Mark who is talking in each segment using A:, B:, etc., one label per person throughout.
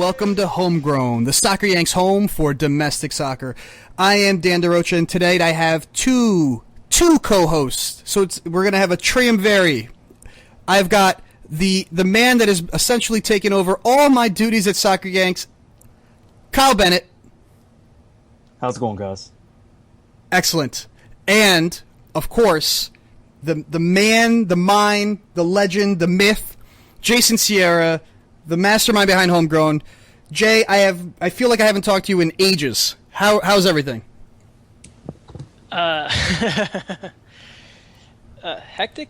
A: welcome to Homegrown, the Soccer Yanks home for domestic soccer. I am Dan DeRocha, and today I have two co-hosts. So we're going to have a triumvirate. I've got the man that has essentially taken over all my duties at Soccer Yanks, Kyle Bennett.
B: How's it going, guys?
A: Excellent. And, of course, the man, the mind, the legend, the myth, Jason Sierra, the mastermind behind Homegrown. Jay, I feel like I haven't talked to you in ages. How's everything?
C: Hectic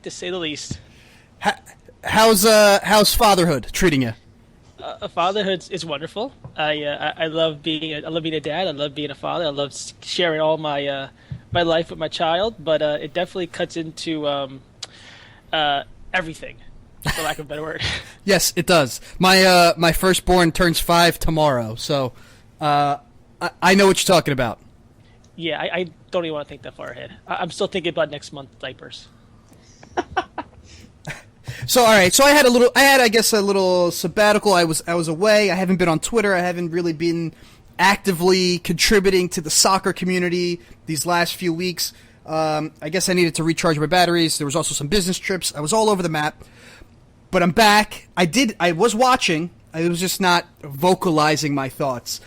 C: to say the least.
A: How's fatherhood treating you?
C: Fatherhood is wonderful. I love being a dad. I love being a father. I love sharing all my my life with my child. But it definitely cuts into everything, for lack of a better word.
A: Yes, it does. My firstborn turns 5 tomorrow, so I know what you're talking about.
C: Yeah, I don't even want to think that far ahead. I'm still thinking about next month diapers.
A: So all right, so I had I guess a little sabbatical. I was away. I haven't been on Twitter. I haven't really been actively contributing to the soccer community these last few weeks. I guess I needed to recharge my batteries. There was also some business trips. I was all over the map. But I'm back. I was watching. I was just not vocalizing my thoughts.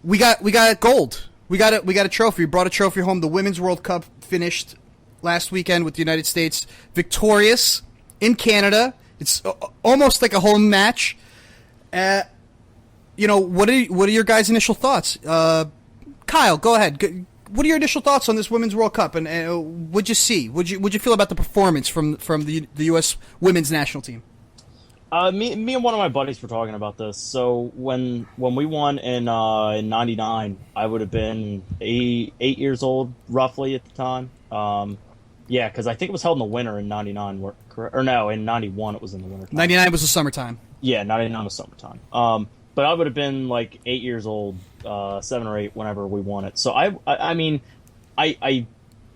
A: We got gold. We got a trophy. We brought a trophy home. The Women's World Cup finished last weekend with the United States victorious in Canada. It's almost like a home match. What are your guys' initial thoughts? Kyle, go ahead. What are your initial thoughts on this Women's World Cup, and what'd you see? What'd you feel about the performance from the U.S. Women's National Team?
B: Me and one of my buddies were talking about this. So when we won in '99, I would have been 8 years old roughly at the time. Yeah, because I think it was held in the winter in '99, or no, in '91 it was in the winter.
A: '99 was the summertime.
B: Yeah, '99 was summertime. But I would have been like 8 years old, 7 or 8, whenever we won it. So I mean, I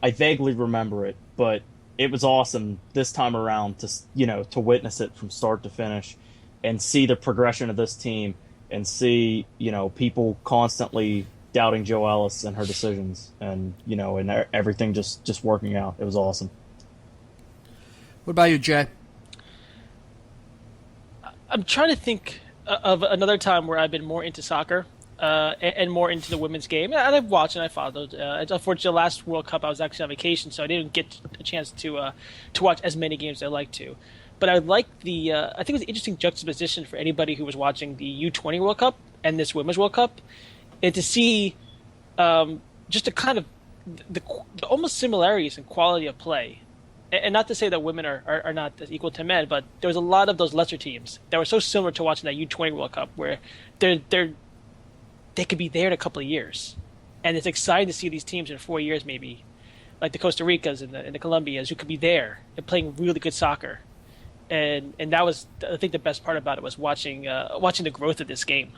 B: vaguely remember it, but it was awesome this time around to witness it from start to finish, and see the progression of this team, and see people constantly doubting Joe Ellis and her decisions, and and everything just working out. It was awesome.
A: What about you, Jay?
C: I'm trying to think of another time where I've been more into soccer and more into the women's game. And I've watched and I followed. Unfortunately, the last World Cup I was actually on vacation, so I didn't get a chance to watch as many games as I like to. But I like I think it was an interesting juxtaposition for anybody who was watching the U20 World Cup and this Women's World Cup, and to see just the kind of the almost similarities in quality of play. And not to say that women are not equal to men, but there was a lot of those lesser teams that were so similar to watching that U20 World Cup, where they could be there in a couple of years, and it's exciting to see these teams in 4 years, maybe, like the Costa Ricas and the Colombias, who could be there and playing really good soccer, and that was, I think, the best part about it was watching the growth of this game.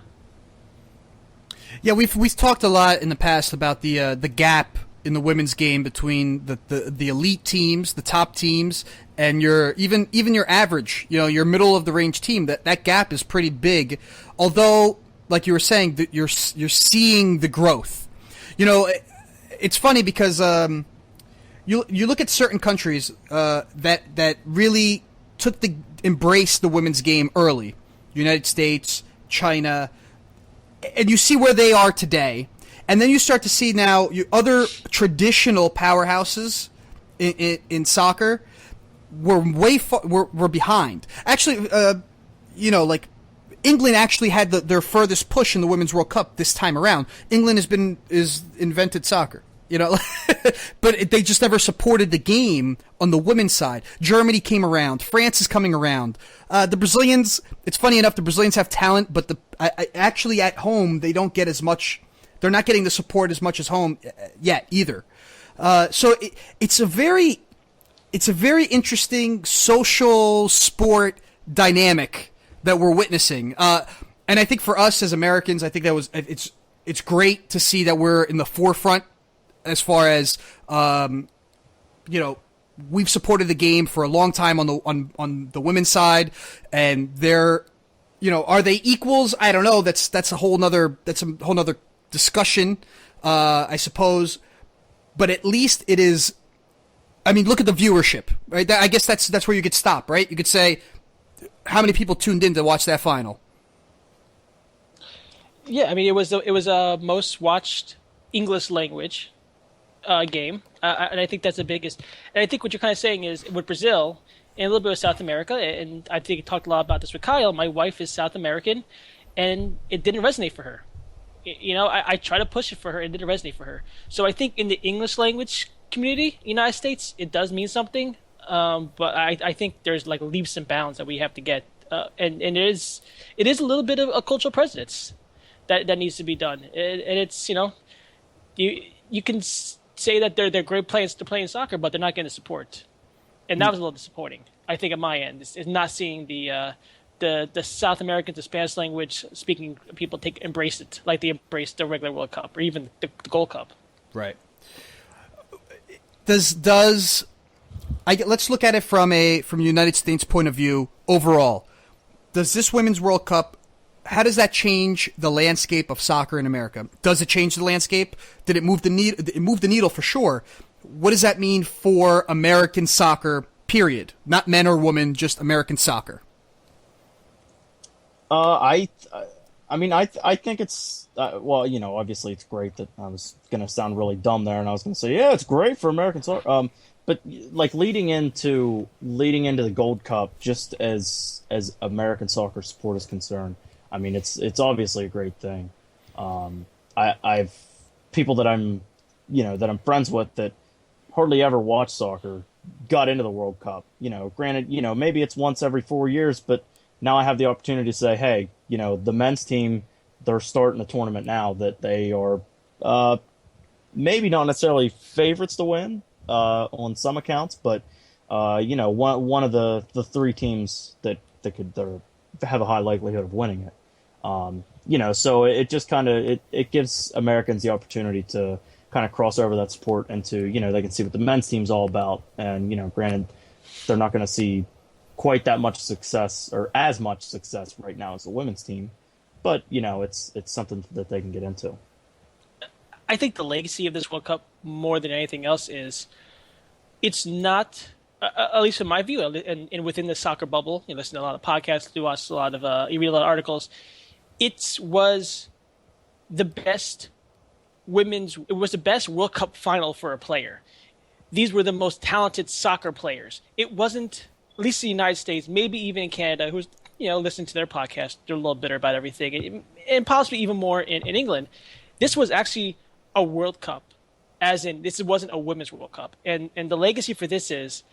A: Yeah, we've talked a lot in the past about the gap in the women's game between the elite teams, the top teams, and your even your average, your middle of the range team. That gap is pretty big. Although, like you were saying, that you're seeing the growth. It's funny because you look at certain countries that really embraced the women's game early. United States, China, and you see where they are today. And then you start to see now other traditional powerhouses in soccer were were behind. Actually, like England actually had their furthest push in the Women's World Cup this time around. England is invented soccer, but they just never supported the game on the women's side. Germany came around. France is coming around. The Brazilians. It's funny enough, the Brazilians have talent, but actually at home they don't get as much. They're not getting the support as much as home yet either. So it's a very interesting social sport dynamic that we're witnessing. And I think for us as Americans, I think it's great to see that we're in the forefront as far as we've supported the game for a long time on the women's side, and they're are they equals? I don't know. That's a whole nother discussion, I suppose. But at least it is. I mean, look at the viewership, right? I guess that's where you could stop, right? You could say how many people tuned in to watch that final.
C: Yeah, I mean, it was a most watched English language game, and I think that's the biggest. And I think what you're kind of saying is with Brazil and a little bit of South America, and I think I talked a lot about this with Kyle. My wife is South American, and it didn't resonate for her. I try to push it for her, and it didn't resonate for her. So I think in the English language community, United States, it does mean something. But I think there's like leaps and bounds that we have to get, and it is a little bit of a cultural precedence that needs to be done. And it's you can say that they're great players to play in soccer, but they're not getting the support, and that was a little disappointing. I think at my end is not seeing the South American, the Spanish language speaking people embrace it like they embrace the regular World Cup or even the Gold Cup.
A: Right. Let's look at it from United States point of view overall. Does this Women's World Cup, how does that change the landscape of soccer in America? Does it change the landscape? Did it move the needle? It moved the needle for sure. What does that mean for American soccer, period? Not men or women, just American soccer.
B: I think it's obviously it's great. That I was going to sound really dumb there, and I was going to say, yeah, it's great for American soccer. But like leading into the Gold Cup, just as American soccer support is concerned, I mean, it's obviously a great thing. I've people that I'm friends with that hardly ever watch soccer got into the World Cup. Granted, maybe it's once every 4 years, but now I have the opportunity to say, hey, the men's team, they're starting the tournament now, that they are maybe not necessarily favorites to win on some accounts, but one of the three teams that could have a high likelihood of winning it. So it just kind of it gives Americans the opportunity to kind of cross over that sport into they can see what the men's team's all about, and granted they're not going to see quite that much success or as much success right now as the women's team, but it's something that they can get into.
C: I think the legacy of this World Cup more than anything else is it's not, at least in my view, and within the soccer bubble, you listen to a lot of podcasts, you watch a lot of, you read a lot of articles. It was the best World Cup final for a player. These were the most talented soccer players. It wasn't, at least in the United States, maybe even in Canada, who's listening to their podcast, they're a little bitter about everything, and possibly even more in England. This was actually a World Cup, as in this wasn't a Women's World Cup, and the legacy for this is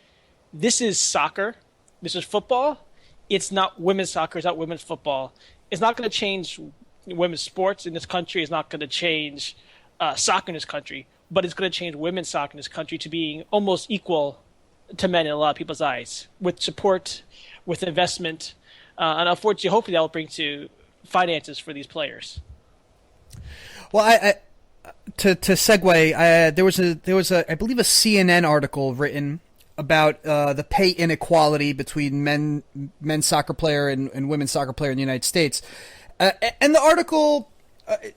C: soccer, this is football. It's not women's soccer, it's not women's football. It's not going to change women's sports in this country. It's not going to change soccer in this country, but it's going to change women's soccer in this country to being almost equal to men in a lot of people's eyes, with support, with investment, and unfortunately, hopefully that will bring to finances for these players.
A: Well, to segue, there was a I believe a CNN article written about the pay inequality between men's soccer player and women's soccer player in the United States, and the article.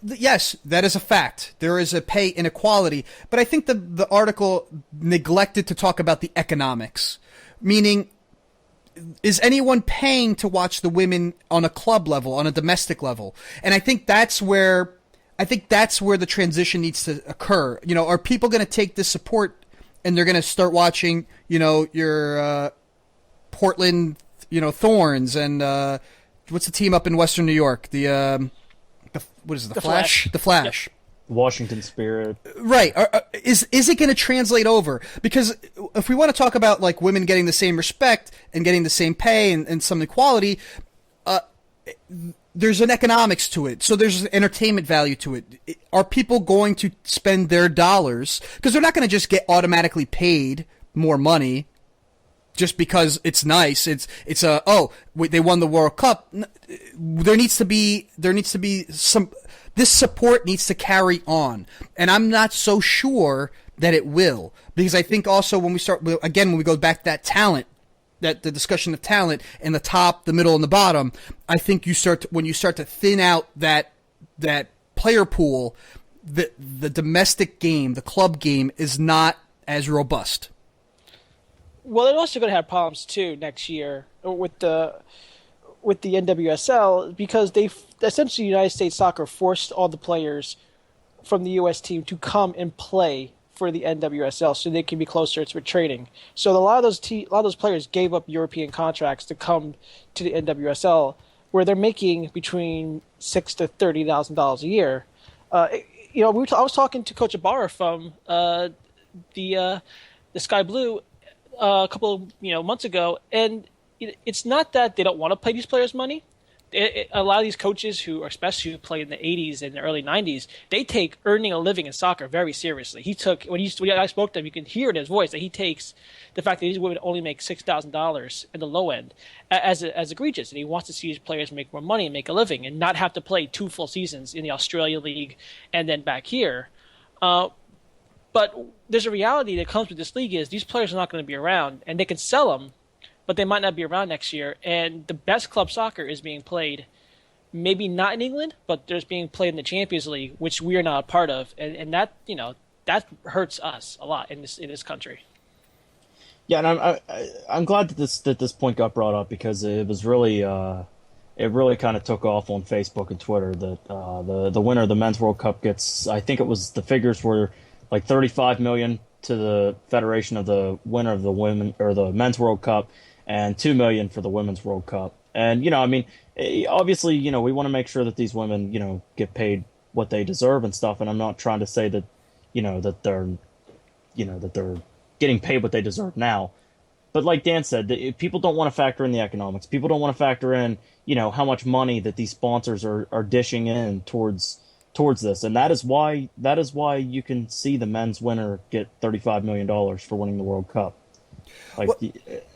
A: Yes, that is a fact. There is a pay inequality, but I think the article neglected to talk about the economics, meaning, is anyone paying to watch the women on a club level, on a domestic level? And I think that's where the transition needs to occur. Are people going to take this support and they're going to start watching, your Portland, Thorns and what's the team up in Western New York? What is it? The Flash? The Flash.
C: Yep.
B: Washington Spirit.
A: Right. Is it going to translate over? Because if we want to talk about like women getting the same respect and getting the same pay and some equality, there's an economics to it. So there's an entertainment value to it. Are people going to spend their dollars? Because they're not going to just get automatically paid more money just because it's nice. They won the World Cup. There needs to be some. This support needs to carry on, and I'm not so sure that it will, because I think also when we go back to that talent, that the discussion of talent in the top, the middle, and the bottom, I think when you start to thin out that player pool, the domestic game, the club game, is not as robust.
C: Well, they're also going to have problems too next year with the NWSL, because they essentially United States Soccer forced all the players from the U.S. team to come and play for the NWSL so they can be closer to training. So a lot of those players gave up European contracts to come to the NWSL, where they're making between $6,000 to $30,000 a year. I was talking to Coach Ibarra from the Sky Blue a couple of months ago, and it's not that they don't want to pay these players money. A lot of these coaches especially who played in the 80s and the early 90s, they take earning a living in soccer very seriously. When I spoke to him, you can hear in his voice that he takes the fact that these women only make $6,000 at the low end as egregious, and he wants to see his players make more money and make a living and not have to play 2 full seasons in the Australia League and then back here. But there's a reality that comes with this league is these players are not going to be around, and they can sell them, but they might not be around next year. And the best club soccer is being played, maybe not in England, but there's being played in the Champions League, which we are not a part of, and that that hurts us a lot in this country.
B: Yeah, and I'm glad that this point got brought up, because it was really it really kind of took off on Facebook and Twitter that the winner of the Men's World Cup gets, I think it was, the figures were like $35 million to the federation of the winner of the women or the Men's World Cup, and $2 million for the Women's World Cup. And obviously, we want to make sure that these women, get paid what they deserve and stuff. And I'm not trying to say that, that they're getting paid what they deserve now. But like Dan said, people don't want to factor in the economics. People don't want to factor in, how much money that these sponsors are dishing in towards this. And that is why you can see the men's winner get $35 million for winning the World Cup.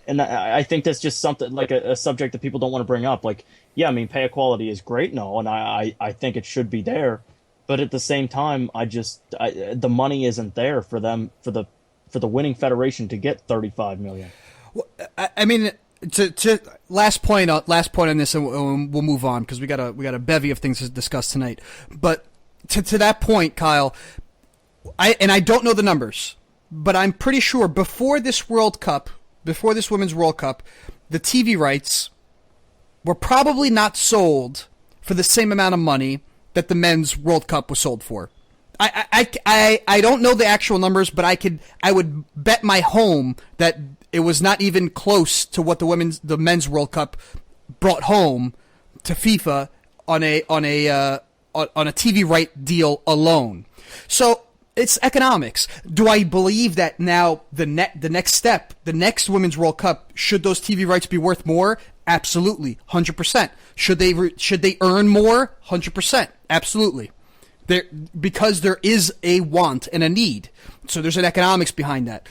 B: And I think that's just something like a subject that people don't want to bring up. Like, yeah, I mean, pay equality is great and all, and I think it should be there. But at the same time, the money isn't there for them, for the winning federation to get $35 million.
A: Well, I mean, to last point on this, and we'll move on because we got a bevy of things to discuss tonight. But to that point, Kyle, I don't know the numbers, but I'm pretty sure before this Women's World Cup, the TV rights were probably not sold for the same amount of money that the Men's World Cup was sold for. I don't know the actual numbers, but I would bet my home that it was not even close to what the Men's World Cup brought home to FIFA on a TV right deal alone. So it's economics. Do I believe that now the next step, the next Women's World Cup, should those TV rights be worth more? Absolutely, 100%. Should they earn more? 100%, absolutely. Because there is a want and a need, so there's an economics behind that.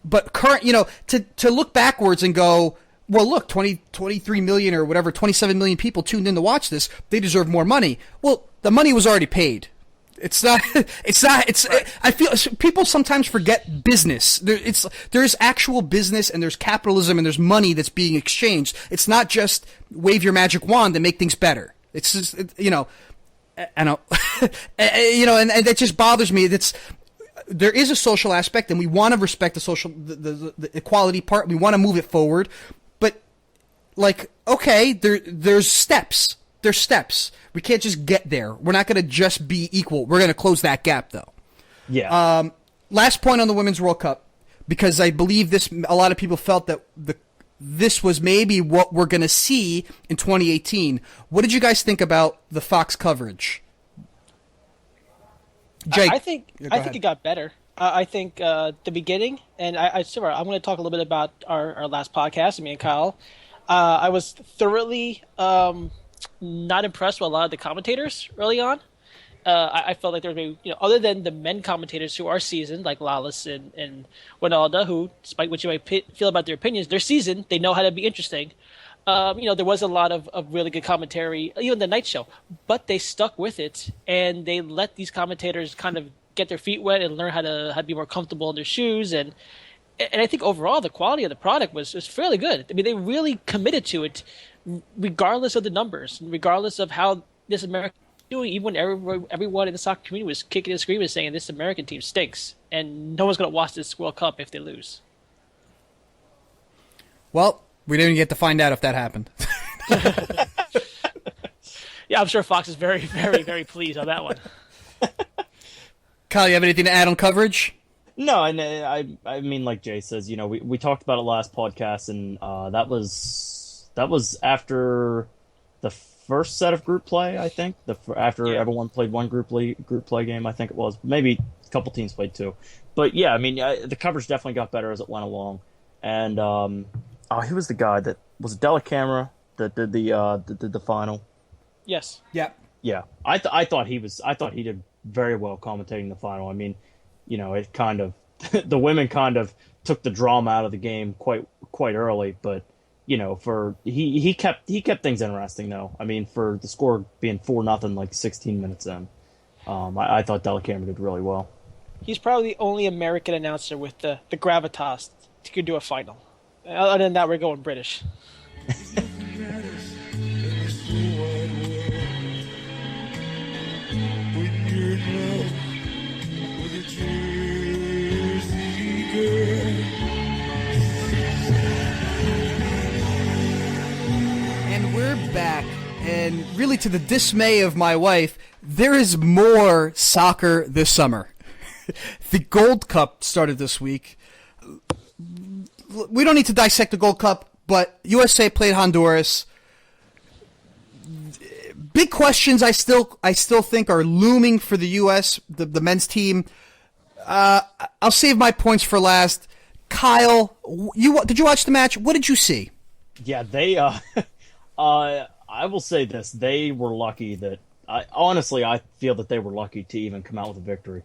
A: But to look backwards and go, well, look, 23 million or whatever, 27 million people tuned in to watch this. They deserve more money. Well, the money was already paid. It's not. I feel people sometimes forget business. There's actual business, and there's capitalism, and there's money that's being exchanged. It's not just wave your magic wand and make things better. It's just I know, and that just bothers me. There is a social aspect, and we want to respect the equality part. We want to move it forward, but okay, there's steps. There's steps. We can't just get there. We're not going to just be equal. We're going to close that gap, though.
B: Yeah.
A: Last point on the Women's World Cup, because I believe a lot of people felt that this was maybe what we're going to see in 2018. What did you guys think about the Fox coverage? Jake,
C: I think it got better. I think the beginning, and I'm going to talk a little bit about our last podcast, me and Kyle. I was thoroughly not impressed with a lot of the commentators early on. I felt like there was other than the men commentators who are seasoned, like Lawless and Winalda, who, despite what you might feel about their opinions, they're seasoned. They know how to be interesting. There was a lot of really good commentary, even the night show, but they stuck with it, and they let these commentators kind of get their feet wet and learn how to be more comfortable in their shoes. And And I think overall the quality of the product was fairly good. I mean, they really committed to it, regardless of the numbers, regardless of how this American team doing. Even when everyone in the soccer community was kicking and screaming, saying this American team stinks, and no one's going to watch this World Cup if they lose.
A: Well, we didn't get to find out if that happened.
C: Yeah, I'm sure Fox is very, very, very pleased on that one.
A: Kyle, you have anything to add on coverage?
B: No, and I mean, like Jay says, we talked about it last podcast, and that was after the first set of group play, I think. After everyone played one group play game, I think it was. Maybe a couple teams played two, but yeah, I mean, the coverage definitely got better as it went along. And who was the guy that was it? Della Camera that did the final.
C: Yes.
A: Yeah.
B: Yeah, I thought he did very well commentating the final. I mean, it kind of the women kind of took the drama out of the game quite early, but he kept things interesting though. I mean, for the score being 4-0 like 16 minutes in, I thought Della Camera did really well.
C: He's probably the only American announcer with the gravitas to do a final. Other than that, we're going British.
A: And we're back, and really to the dismay of my wife, there is more soccer this summer. The Gold Cup started this week. We don't need to dissect the Gold Cup, but USA played Honduras. Big questions I still think are looming for the U.S., the men's team. I'll save my points for last. Kyle, did you watch the match? What did you see?
B: Yeah, they. I will say this: they were lucky that. I feel that they were lucky to even come out with a victory.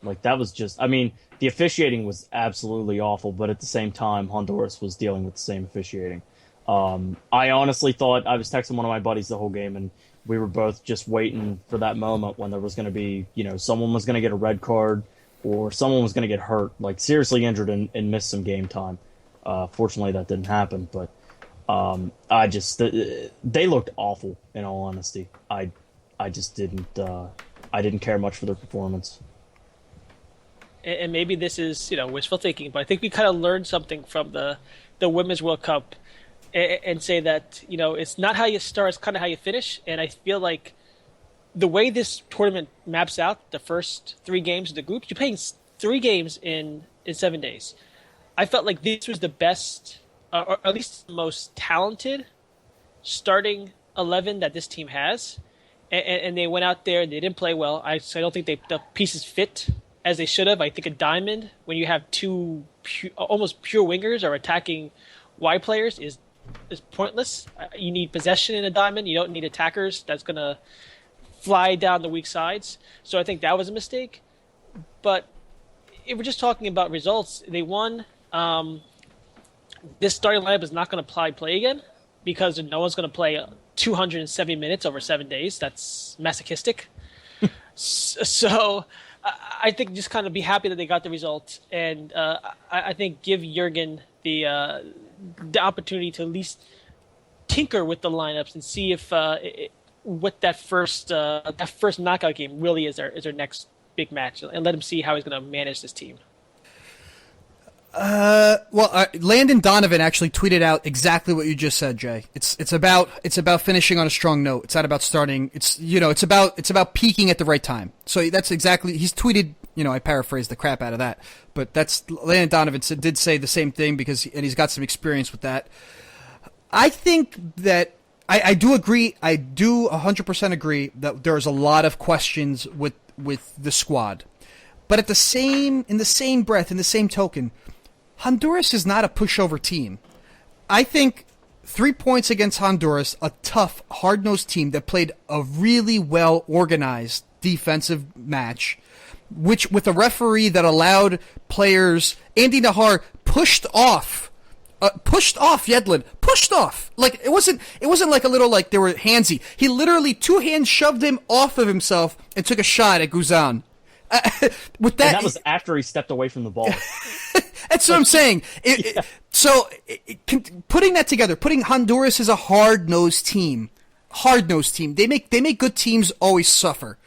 B: Like that was just. I mean, the officiating was absolutely awful, but at the same time, Honduras was dealing with the same officiating. I honestly thought I was texting one of my buddies the whole game, and we were both just waiting for that moment when there was going to be, someone was going to get a red card or someone was going to get hurt, like seriously injured and miss some game time. Fortunately, that didn't happen, but they looked awful. In all honesty, I just didn't care much for their performance.
C: And maybe this is wishful thinking, but I think we kind of learned something from the Women's World Cup. And say that, it's not how you start, it's kind of how you finish. And I feel like the way this tournament maps out, the first 3 games of the group, you're playing 3 games in 7 days. I felt like this was the best, or at least the most talented starting 11 that this team has. And they went out there and they didn't play well. I don't think the pieces fit as they should have. I think a diamond, when you have 2 almost pure wingers or attacking wide players, is pointless. You need possession in a diamond. You don't need attackers that's going to fly down the weak sides. So I think that was a mistake. But if we're just talking about results, they won. This starting lineup is not going to play again because no one's going to play 270 minutes over 7 days. That's masochistic. So I think just kind of be happy that they got the result. And I think give Jurgen the opportunity to at least tinker with the lineups and see if what that first knockout game really is their next big match, and let him see how he's going to manage this team.
A: Landon Donovan actually tweeted out exactly what you just said, Jay. It's about finishing on a strong note. It's not about starting. It's about peaking at the right time. So that's exactly he's tweeted. I paraphrased the crap out of that, but that's Landon Donovan did say the same thing and he's got some experience with that. I think that I do agree. I do 100% agree that there's a lot of questions with the squad, but in the same breath, in the same token, Honduras is not a pushover team. I think 3 points against Honduras, a tough, hard-nosed team that played a really well-organized defensive match, which with a referee that allowed players, Andy Nahar pushed off Yedlin, pushed off. Like it wasn't like a little like they were handsy. He literally 2 hands shoved him off of himself and took a shot at Guzan.
B: With that, and that was after he stepped away from the ball.
A: That's what I'm saying. Putting that together, putting Honduras as a hard-nosed team. They make good teams always suffer.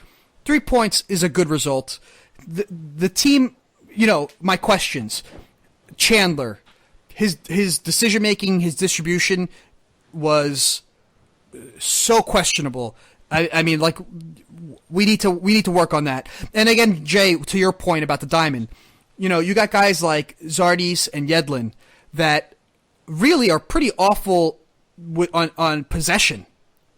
A: 3 points is a good result. The team, my questions. Chandler, his decision making, his distribution was so questionable. I mean, like, we need to work on that. And again, Jay, to your point about the diamond, you got guys like Zardes and Yedlin that really are pretty awful on possession.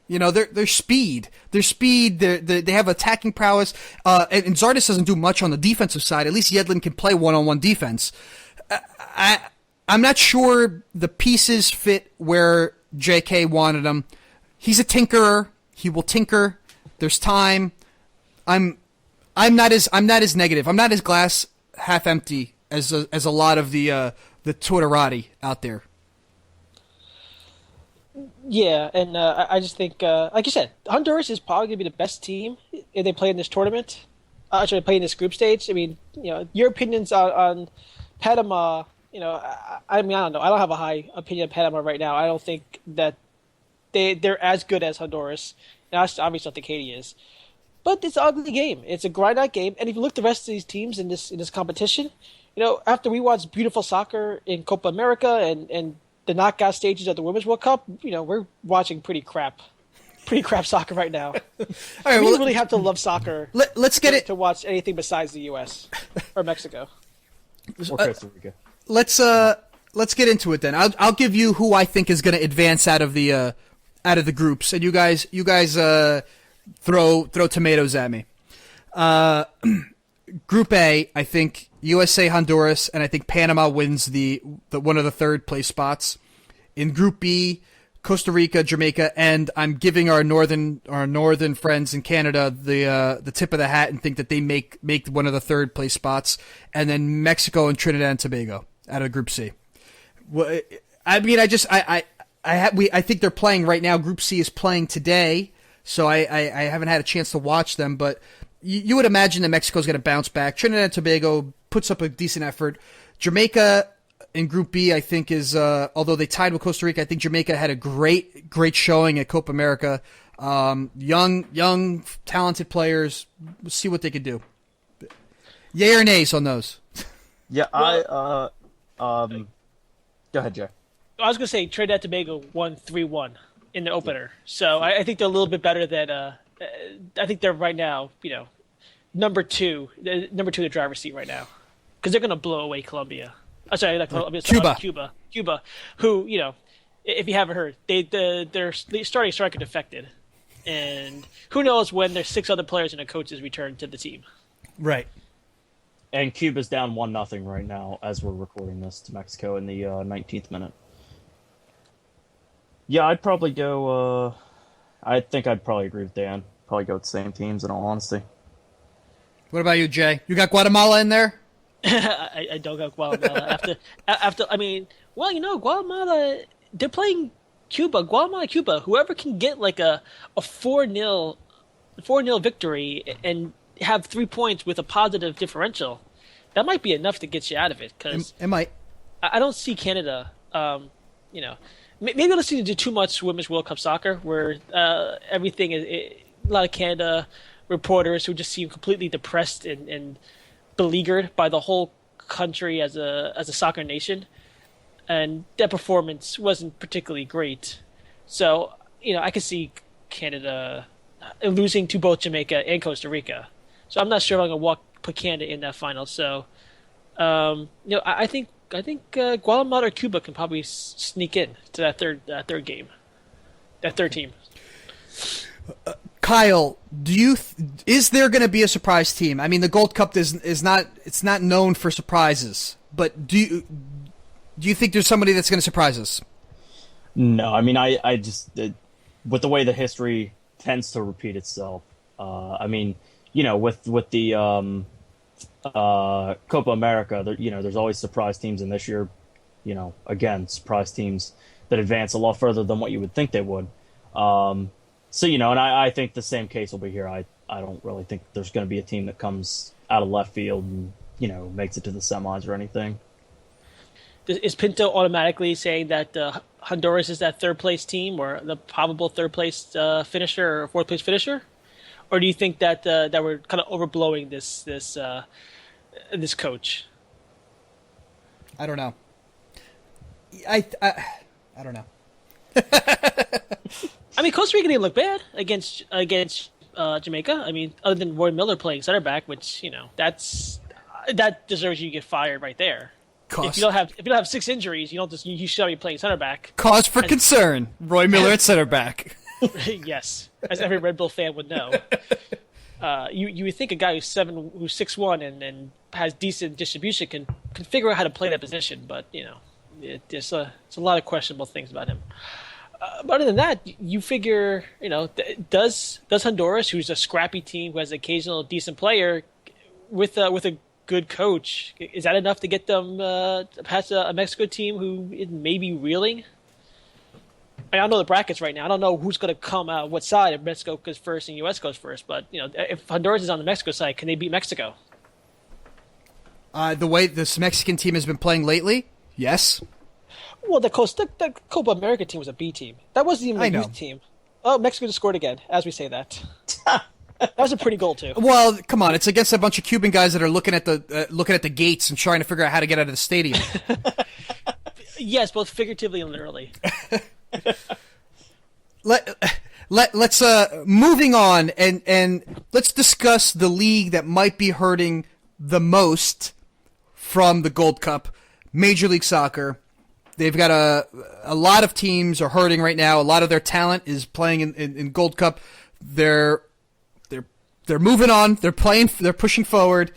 A: Their speed, they have attacking prowess, and Zardes doesn't do much on the defensive side. At least Yedlin can play one-on-one defense. I'm not sure the pieces fit where JK wanted them. He's a tinkerer. He will tinker. There's time. I'm not as negative. I'm not as glass half empty as a lot of the Twitterati out there.
C: Yeah, and I just think, like you said, Honduras is probably going to be the best team if they play in this tournament. Actually, play in this group stage. I mean, your opinions on Panama. I mean, I don't know. I don't have a high opinion of Panama right now. I don't think that they're as good as Honduras. And I obviously don't think Haiti is. But it's an ugly game. It's a grind-out game. And if you look at the rest of these teams in this competition, after we watched beautiful soccer in Copa America and the knockout stages of the Women's World Cup, we're watching pretty crap soccer right now. All right, we really have to love soccer.
A: Let's get it
C: to watch anything besides the U.S. or Mexico
B: or Costa Rica.
A: Let's get into it then. I'll give you who I think is going to advance out of the groups, and you guys throw tomatoes at me. Group A, I think USA, Honduras, and I think Panama wins the one of the third place spots. In Group B, Costa Rica, Jamaica, and I'm giving our northern friends in Canada the tip of the hat and think that they make one of the third place spots, and then Mexico and Trinidad and Tobago out of Group C. Well, I mean, I think they're playing right now. Group C is playing today, so I haven't had a chance to watch them, but you would imagine that Mexico's going to bounce back. Trinidad and Tobago puts up a decent effort. Jamaica in Group B, I think, is although they tied with Costa Rica, I think Jamaica had a great showing at Copa America. Young, talented players. We'll see what they could do. Yay or nays on those?
B: Yeah, go ahead, Jay.
C: I was going to say Trinidad and Tobago won 3-1 in the opener, so I think they're a little bit better than. I think they're right now, number two in the driver's seat right now, because they're going to blow away Colombia. I'm sorry, not Colombia, Cuba. Who, if you haven't heard, their starting striker defected, and who knows when there's 6 other players and a coach is returned to the team.
A: Right.
B: And Cuba's down 1-0 right now as we're recording this to Mexico in the 19th minute. Yeah, I'd probably go. I think I'd probably agree with Dan. Probably go with the same teams, in all honesty.
A: What about you, Jay? You got Guatemala in there?
C: I don't got Guatemala. after I mean, well, Guatemala, they're playing Cuba. Guatemala, Cuba. Whoever can get like a 4-0 victory and have 3 points with a positive differential, that might be enough to get you out of it. Because
A: it might.
C: I don't see Canada. Maybe let's see to do too much Women's World Cup soccer, where everything is a lot of Canada reporters who just seem completely depressed and beleaguered by the whole country as a soccer nation, and that performance wasn't particularly great. So I could see Canada losing to both Jamaica and Costa Rica. So I'm not sure if I'm gonna put Canada in that final. So I think Guatemala or Cuba can probably sneak in to that third game, that third team.
A: Kyle, is there going to be a surprise team? I mean, the Gold Cup is not known for surprises, but do you think there's somebody that's going to surprise us?
B: No, I mean, I just with the way the history tends to repeat itself. I mean, with the Copa America, there's always surprise teams, and this year, again, surprise teams that advance a lot further than what you would think they would. So, and I think the same case will be here. I don't really think there's going to be a team that comes out of left field and, makes it to the semis or anything.
C: is Pinto automatically saying that Honduras is that third place team or the probable third place finisher or fourth place finisher, or do you think that that we're kind of overblowing this coach?
A: I don't know. I don't know.
C: I mean, Costa Rica didn't look bad against Jamaica. I mean, other than Roy Miller playing center back, which that deserves you to get fired right there. If you don't have 6 injuries, you should be playing center back.
A: Cause for concern. Roy Miller at center back.
C: Yes, as every Red Bull fan would know. You would think a guy who's 6'1" and has decent distribution can figure out how to play that position, but it's a lot of questionable things about him. But other than that, you figure, does Honduras, who's a scrappy team who has an occasional decent player, with a good coach, is that enough to get them past a Mexico team who is maybe reeling? I don't know the brackets right now. I don't know who's going to come out what side, if Mexico goes first and U.S. goes first. But if Honduras is on the Mexico side, can they beat Mexico?
A: The way this Mexican team has been playing lately, yes.
C: Well, the Copa America team was a B team. That wasn't even a youth team. Oh, Mexico just scored again, as we say that. That was a pretty goal, too.
A: Well, come on. It's against a bunch of Cuban guys that are looking at the gates and trying to figure out how to get out of the stadium.
C: Yes, both figuratively and literally.
A: Let's moving on and let's discuss the league that might be hurting the most from the Gold Cup, Major League Soccer. They've got a lot of teams are hurting right now. A lot of their talent is playing in Gold Cup. They're moving on. They're playing. They're pushing forward.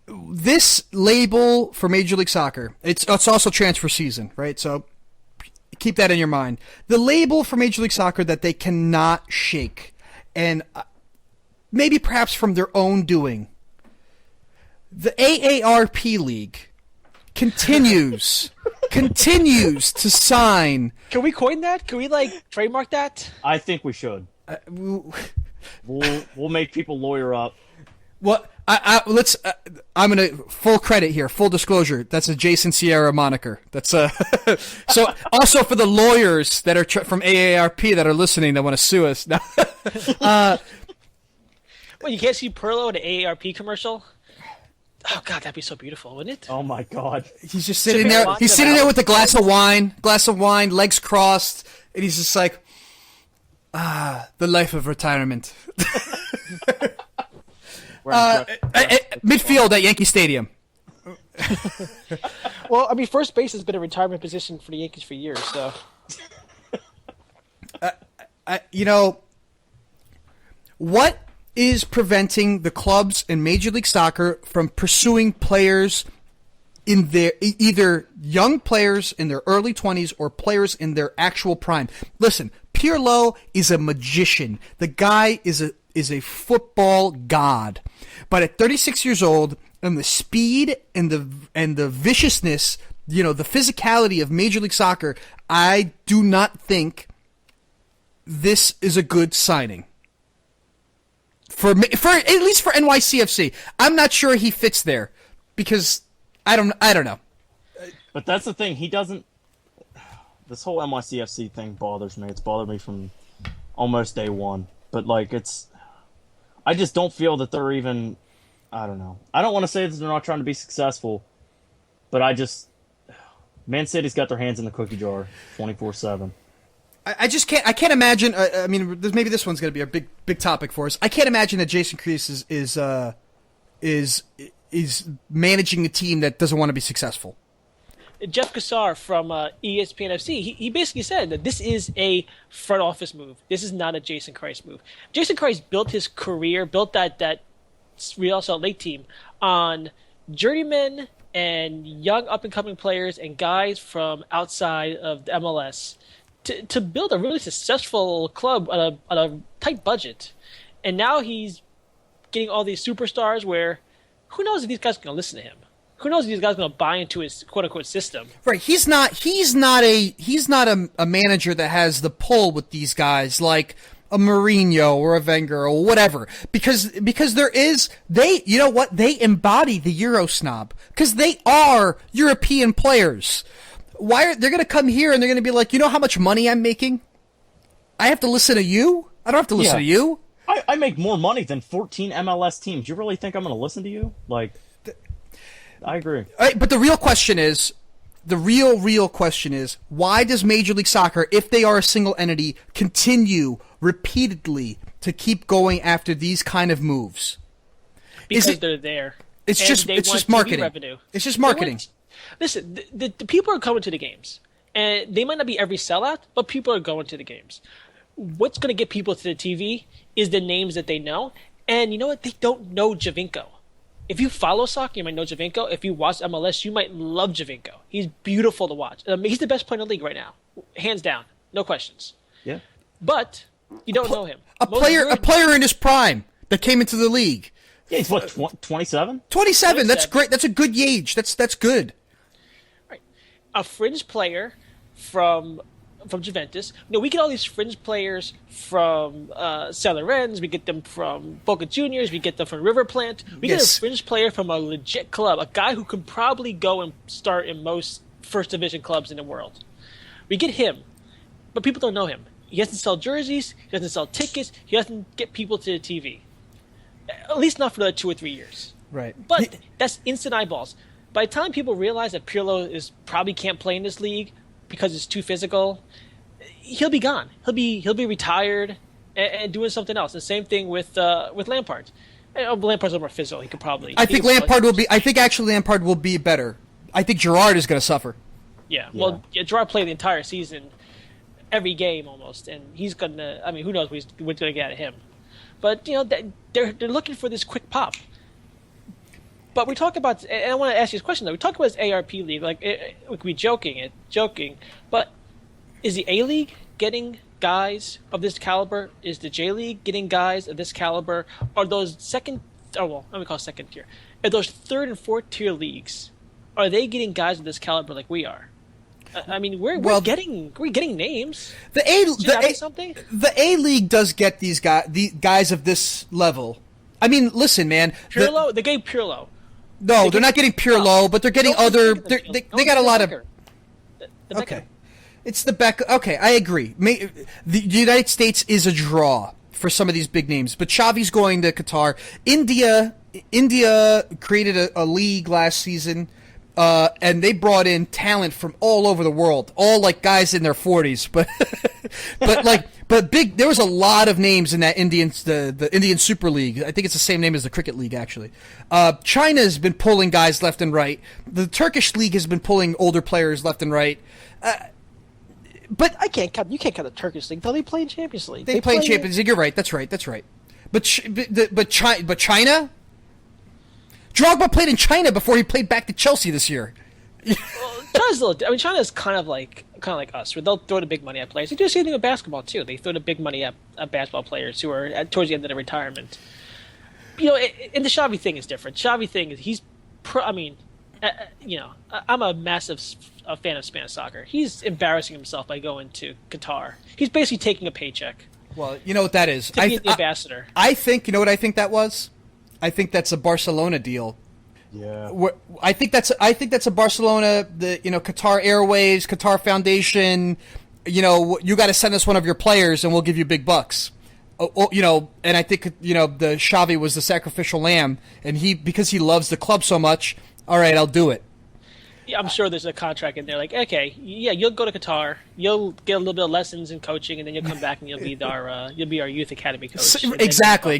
A: This label for Major League Soccer, it's also transfer season, right? So keep that in your mind. The label for Major League Soccer that they cannot shake, and maybe perhaps from their own doing, the AARP League continues to sign.
C: Can we coin that? Can we trademark that?
B: I think we should. We'll make people lawyer up.
A: Well, let's. I'm gonna full credit here, full disclosure. That's a Jason Sierra moniker. That's so. Also for the lawyers that are from AARP that are listening that want to sue us.
C: Well, you can't see Perlo in an AARP commercial. Oh God, that'd be so beautiful, wouldn't it?
B: Oh my God.
A: He's just sitting there. He's sitting there with a glass of wine, legs crossed, and he's just like, the life of retirement. Midfield at Yankee Stadium.
C: Well, I mean, first base has been a retirement position for the Yankees for years, so.
A: What is preventing the clubs in Major League Soccer from pursuing players in their either young players in their early 20s or players in their actual prime? Listen, Pirlo is a magician. The guy is a football god. But at 36 years old, and the speed and the viciousness, the physicality of Major League Soccer, I do not think this is a good signing. For at least for NYCFC. I'm not sure he fits there because I don't know.
B: But that's the thing. He doesn't. This whole NYCFC thing bothers me. It's bothered me from almost day one. But I just don't feel that they're even. I don't know. I don't want to say that they're not trying to be successful, but Man City's got their hands in the cookie jar 24/7.
A: I just can't. I can't imagine. I mean, maybe this one's going to be a big topic for us. I can't imagine that Jason Kreis is managing a team that doesn't want to be successful.
C: Jeff Kassar from ESPN FC, he basically said that this is a front office move. This is not a Jason Kreis move. Jason Kreis built his career, built that Real Salt Lake team on journeymen and young up-and-coming players and guys from outside of the MLS. To build a really successful club on a tight budget. And now he's getting all these superstars where who knows if these guys are going to listen to him? Who knows if these guys are going to buy into his quote-unquote system?
A: Right. He's not a manager that has the pull with these guys like a Mourinho or a Wenger or whatever, because you know what, they embody the Euro snob because they are European players. They're going to come here and they're going to be like, you know how much money I'm making? I have to listen to you? I don't have to listen to you.
B: I make more money than 14 MLS teams. You really think I'm going to listen to you? Like, I agree.
A: All right, but the real question is, why does Major League Soccer, if they are a single entity, continue repeatedly to keep going after these kind of moves?
C: Because they're there.
A: It's just marketing.
C: Revenue.
A: It's just marketing.
C: Listen, the people are coming to the games, and they might not be every sellout, but people are going to the games. What's going to get people to the TV is the names that they know, and you know what? They don't know Giovinco. If you follow soccer, you might know Giovinco. If you watch MLS, you might love Giovinco. He's beautiful to watch. He's the best player in the league right now, hands down, no questions.
B: Yeah.
C: But you don't know him.
A: A player in his prime that came into the league.
B: Yeah, he's what, 27?
A: 27. That's great. That's a good age. That's good.
C: Right. A fringe player from Juventus. We get all these fringe players from San Lorenzo. We get them from Boca Juniors. We get them from River Plate. We get a fringe player from a legit club, a guy who can probably go and start in most first division clubs in the world. We get him, but people don't know him. He doesn't sell jerseys. He doesn't sell tickets. He doesn't get people to the TV. At least not for another 2 or 3 years.
A: Right.
C: But that's instant eyeballs. By the time people realize that Pirlo probably can't play in this league because it's too physical, he'll be gone. He'll be retired and doing something else. The same thing with Lampard. Lampard's a little more physical. He could probably. I think
A: Lampard will be. I think actually Lampard will be better. I think Gerrard is going to suffer.
C: Yeah. Well, Gerrard played the entire season, every game almost, and he's gonna. I mean, who knows what's going to get out of him? But they're looking for this quick pop. But we talk about, and I want to ask you this question though. We talk about this ARP league, like we could be joking, but is the A League getting guys of this caliber? Is the J League getting guys of this caliber? Are those second? Oh well, let me call it second tier. Are those third and fourth tier leagues? Are they getting guys of this caliber like we are? I mean, we're getting names.
A: The A League does get the guys of this level. I mean, listen, man.
C: Pirlo, they gave Pirlo.
A: No, they're not getting Pirlo, but they're getting other. They got a lot of. Okay, it's the Beck. Okay, I agree. The United States is a draw for some of these big names, but Xavi's going to Qatar. India created a league last season. And they brought in talent from all over the world, all like guys in their 40s, but big. There was a lot of names in that the Indian Super League. I think it's the same name as the Cricket League, actually. China has been pulling guys left and right. The Turkish League has been pulling older players left and right. But
C: you can't count the Turkish League. They play in Champions League.
A: They play in Champions League. You're right. That's right. But China. Drogba played in China before he played back to Chelsea this year.
C: Well, China's kind of like us, where they'll throw the big money at players. They do the same thing with basketball too. They throw the big money at basketball players who are towards the end of their retirement. And the Xavi thing is different. Xavi thing is I'm a massive fan of Spanish soccer. He's embarrassing himself by going to Qatar. He's basically taking a paycheck.
A: Well, you know what that is.
C: To be the ambassador.
A: I think. You know what I think that was. I think that's a Barcelona deal.
B: Yeah.
A: I think that's a Barcelona. Qatar Airways, Qatar Foundation. You got to send us one of your players, and we'll give you big bucks. And I think the Xavi was the sacrificial lamb, and because he loves the club so much. All right, I'll do it.
C: Yeah, I'm sure there's a contract in there. Like, okay, yeah, you'll go to Qatar, you'll get a little bit of lessons in coaching, and then you'll come back and you'll be our youth academy coach.
A: Exactly.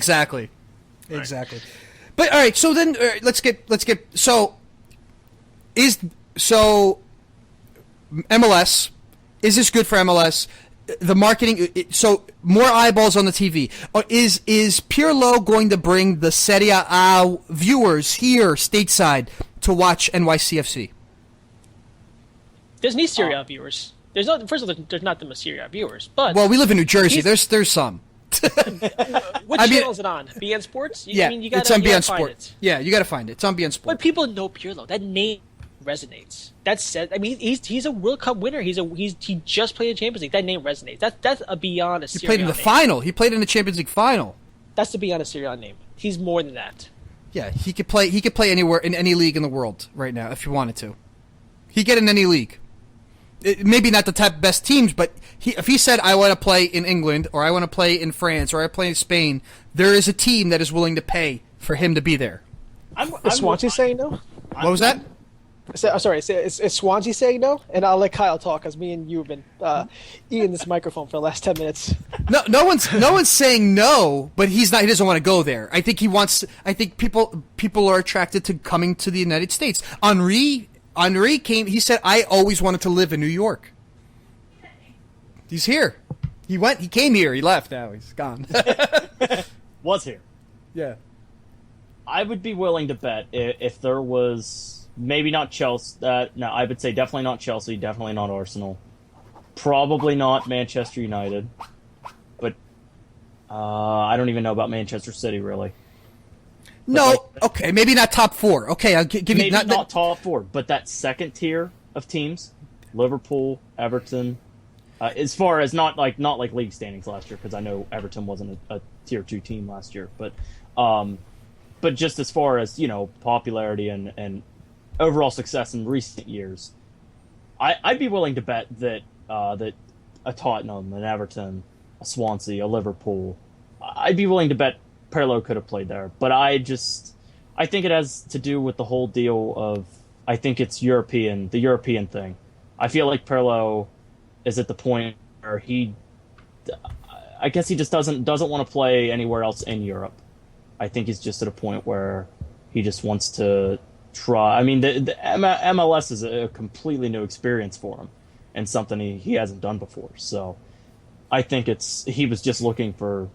C: Right.
A: But all right, so then let's get MLS, is this good for MLS? The marketing, so more eyeballs on the TV. Is Pirlo going to bring the Serie A viewers here stateside to watch NYCFC?
C: There's no Serie A viewers. There's not the Serie A viewers, but
A: we live in New Jersey. There's some.
C: What channel is it on? BN Sports?
A: It's on BN Sports. Yeah, you got to find it. It's on BN Sports.
C: But people know Pirlo. That name resonates. That's said. I mean, he's a World Cup winner. He just played in Champions League. That name resonates. That's a beyond a Serie A
A: He played in the
C: name.
A: final. He played in the Champions League final.
C: That's the beyond a Serie A name. He's more than that.
A: Yeah, he could play. He could play anywhere in any league in the world right now if he wanted to. He'd get in any league. Maybe not the top best teams, but if he said, I want to play in England, or I want to play in France, or I play in Spain, there is a team that is willing to pay for him to be there.
D: Is Swansea saying no?
A: What was that?
D: I'm sorry, is Swansea saying no? And I'll let Kyle talk, because me and you have been eating this microphone for the last 10 minutes.
A: No one's saying no, but he's not. He doesn't want to go there. I think he wants. I think people are attracted to coming to the United States. Henry came. He said, "I always wanted to live in New York." He's here. He went. He came here. He left. Now he's gone.
B: Was here.
A: Yeah.
B: I would be willing to bet if there was maybe not Chelsea. No, I would say definitely not Chelsea. Definitely not Arsenal. Probably not Manchester United. But I don't even know about Manchester City really.
A: No, okay, maybe not top four. Okay, I'll give
B: maybe
A: you
B: not top four, but that second tier of teams, Liverpool, Everton, as far as not like league standings last year, because I know Everton wasn't a tier 2 team last year, but just as far as popularity and overall success in recent years, I'd be willing to bet that that a Tottenham, an Everton, a Swansea, a Liverpool, I'd be willing to bet Pirlo could have played there, but I think it has to do with the whole deal of, I think it's the European thing. I feel like Pirlo is at the point where I guess he just doesn't want to play anywhere else in Europe. I think he's just at a point where he just wants to try. I mean, the MLS is a completely new experience for him and something he hasn't done before. So I think he was just looking for,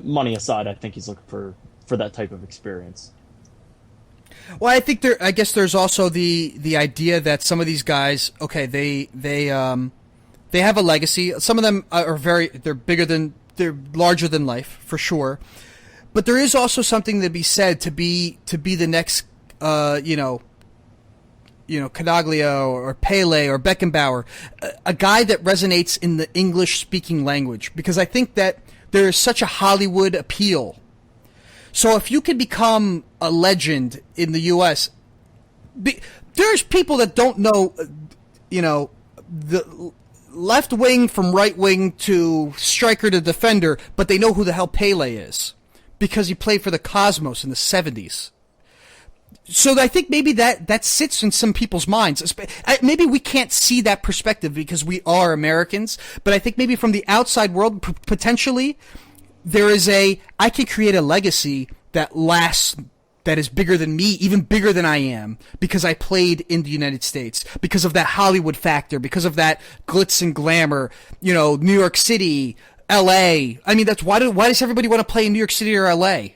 B: money aside, I think he's looking for that type of experience.
A: Well, I guess there's also the idea that some of these guys, okay, they have a legacy. Some of them they're larger than life for sure. But there is also something to be said to be the next, Canaglio or Pele or Beckenbauer, a guy that resonates in the English-speaking language, because I think that there is such a Hollywood appeal. So if you could become a legend in the U.S., there's people that don't know, the left wing from right wing to striker to defender, but they know who the hell Pele is because he played for the Cosmos in the 70s. So I think maybe that sits in some people's minds. Maybe we can't see that perspective because we are Americans, but I think maybe from the outside world, potentially, there is I can create a legacy that lasts, that is bigger than me, even bigger than I am, because I played in the United States, because of that Hollywood factor, because of that glitz and glamour, New York City, L.A. I mean, that's why does everybody want to play in New York City or L.A.,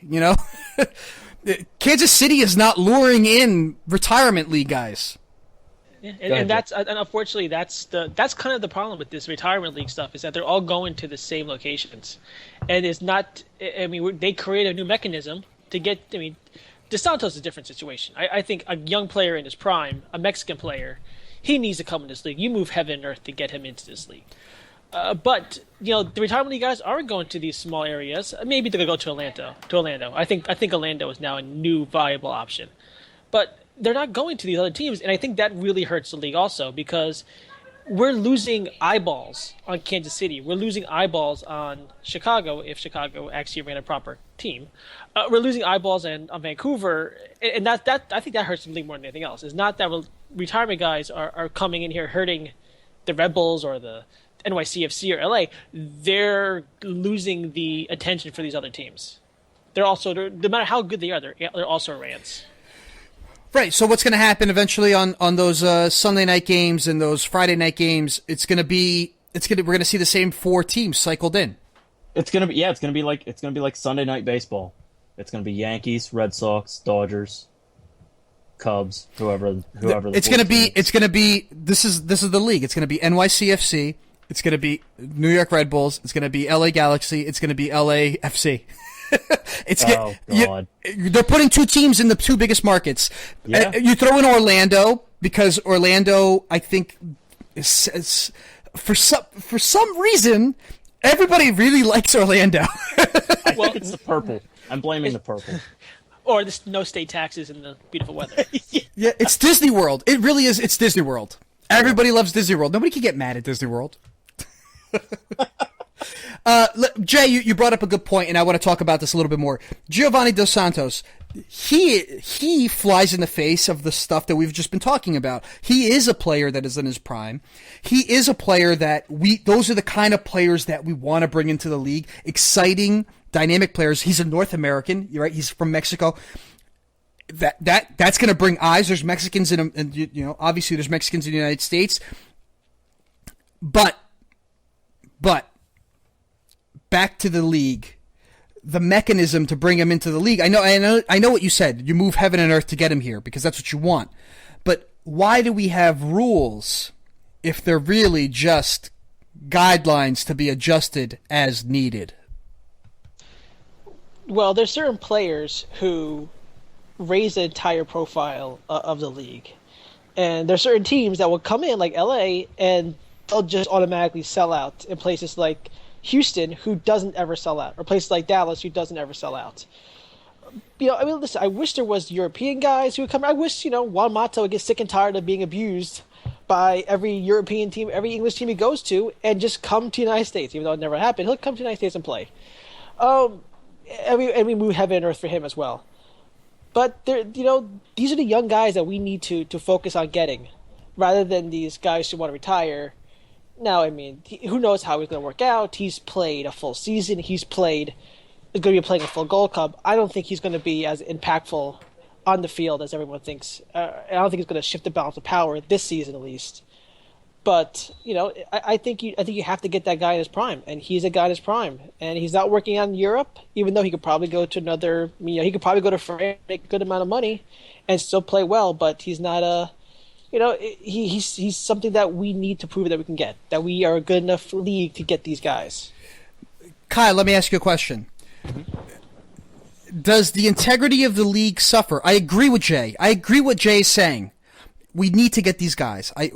A: Kansas City is not luring in retirement league guys.
C: Yeah, and unfortunately that's kind of the problem with this retirement league stuff, is that they're all going to the same locations, and it's not. I mean, they create a new mechanism to get. I mean, DeSantos is a different situation. I think a young player in his prime, a Mexican player, he needs to come in this league. You move heaven and earth to get him into this league. But the retirement league guys aren't going to these small areas. Maybe they're going to go to Orlando. I think Orlando is now a new viable option, but they're not going to these other teams, and I think that really hurts the league also, because we're losing eyeballs on Kansas City. We're losing eyeballs on Chicago if Chicago actually ran a proper team. We're losing eyeballs on Vancouver, and that I think that hurts the league more than anything else. It's not that retirement guys are coming in here hurting the Red Bulls or the NYCFC or LA. They're losing the attention for these other teams. No matter how good they are, they're also rants.
A: Right. So what's going to happen eventually on those Sunday night games and those Friday night games? We're going to see the same 4 teams cycled in. It's going
B: to be like Sunday night baseball. It's going to be Yankees, Red Sox, Dodgers, Cubs, whoever. This
A: is the league. It's going to be NYCFC. It's going to be New York Red Bulls. It's going to be LA Galaxy. It's going to be LAFC. It's
B: Oh, God.
A: they're putting two teams in the two biggest markets.
B: Yeah.
A: You throw in Orlando because Orlando, I think, is for some reason everybody really likes Orlando.
B: I think it's the purple. I'm blaming the purple.
C: Or the no state taxes and the beautiful weather.
A: Yeah, it's Disney World. It really is. It's Disney World. Everybody loves Disney World. Nobody can get mad at Disney World. Jay, you brought up a good point, and I want to talk about this a little bit more. Giovanni Dos Santos, he flies in the face of the stuff that we've just been talking about. He is a player that is in his prime. He is a player that those are the kind of players that we want to bring into the league. Exciting, dynamic players. He's a North American, you're right? He's from Mexico. That's going to bring eyes. There's Mexicans and obviously there's Mexicans in the United States. But back to the league, the mechanism to bring him into the league. I know what you said. You move heaven and earth to get him here because that's what you want. But why do we have rules if they're really just guidelines to be adjusted as needed?
D: Well, there's certain players who raise the entire profile of the league. And there's certain teams that will come in, like LA, and they'll just automatically sell out in places like Houston, who doesn't ever sell out, or places like Dallas, who doesn't ever sell out. Listen, I wish there was European guys who would come. I wish, Juan Mata would get sick and tired of being abused by every European team, every English team he goes to, and just come to the United States, even though it never happened. He'll come to the United States and play. And we move heaven and earth for him as well. But these are the young guys that we need to focus on getting, rather than these guys who want to retire. Now, who knows how he's going to work out? He's played a full season. He's going to be playing a full Gold Cup. I don't think he's going to be as impactful on the field as everyone thinks. I don't think he's going to shift the balance of power this season, at least. But I think you have to get that guy in his prime, and he's a guy in his prime, and he's not working out in Europe, even though he could probably go to another. He could probably go to France, make a good amount of money, and still play well. But he's not a. He's something that we need to prove that we can get, that we are a good enough league to get these guys.
A: Kyle, let me ask you a question. Does the integrity of the league suffer? I agree with Jay. I agree what Jay is saying. We need to get these guys. I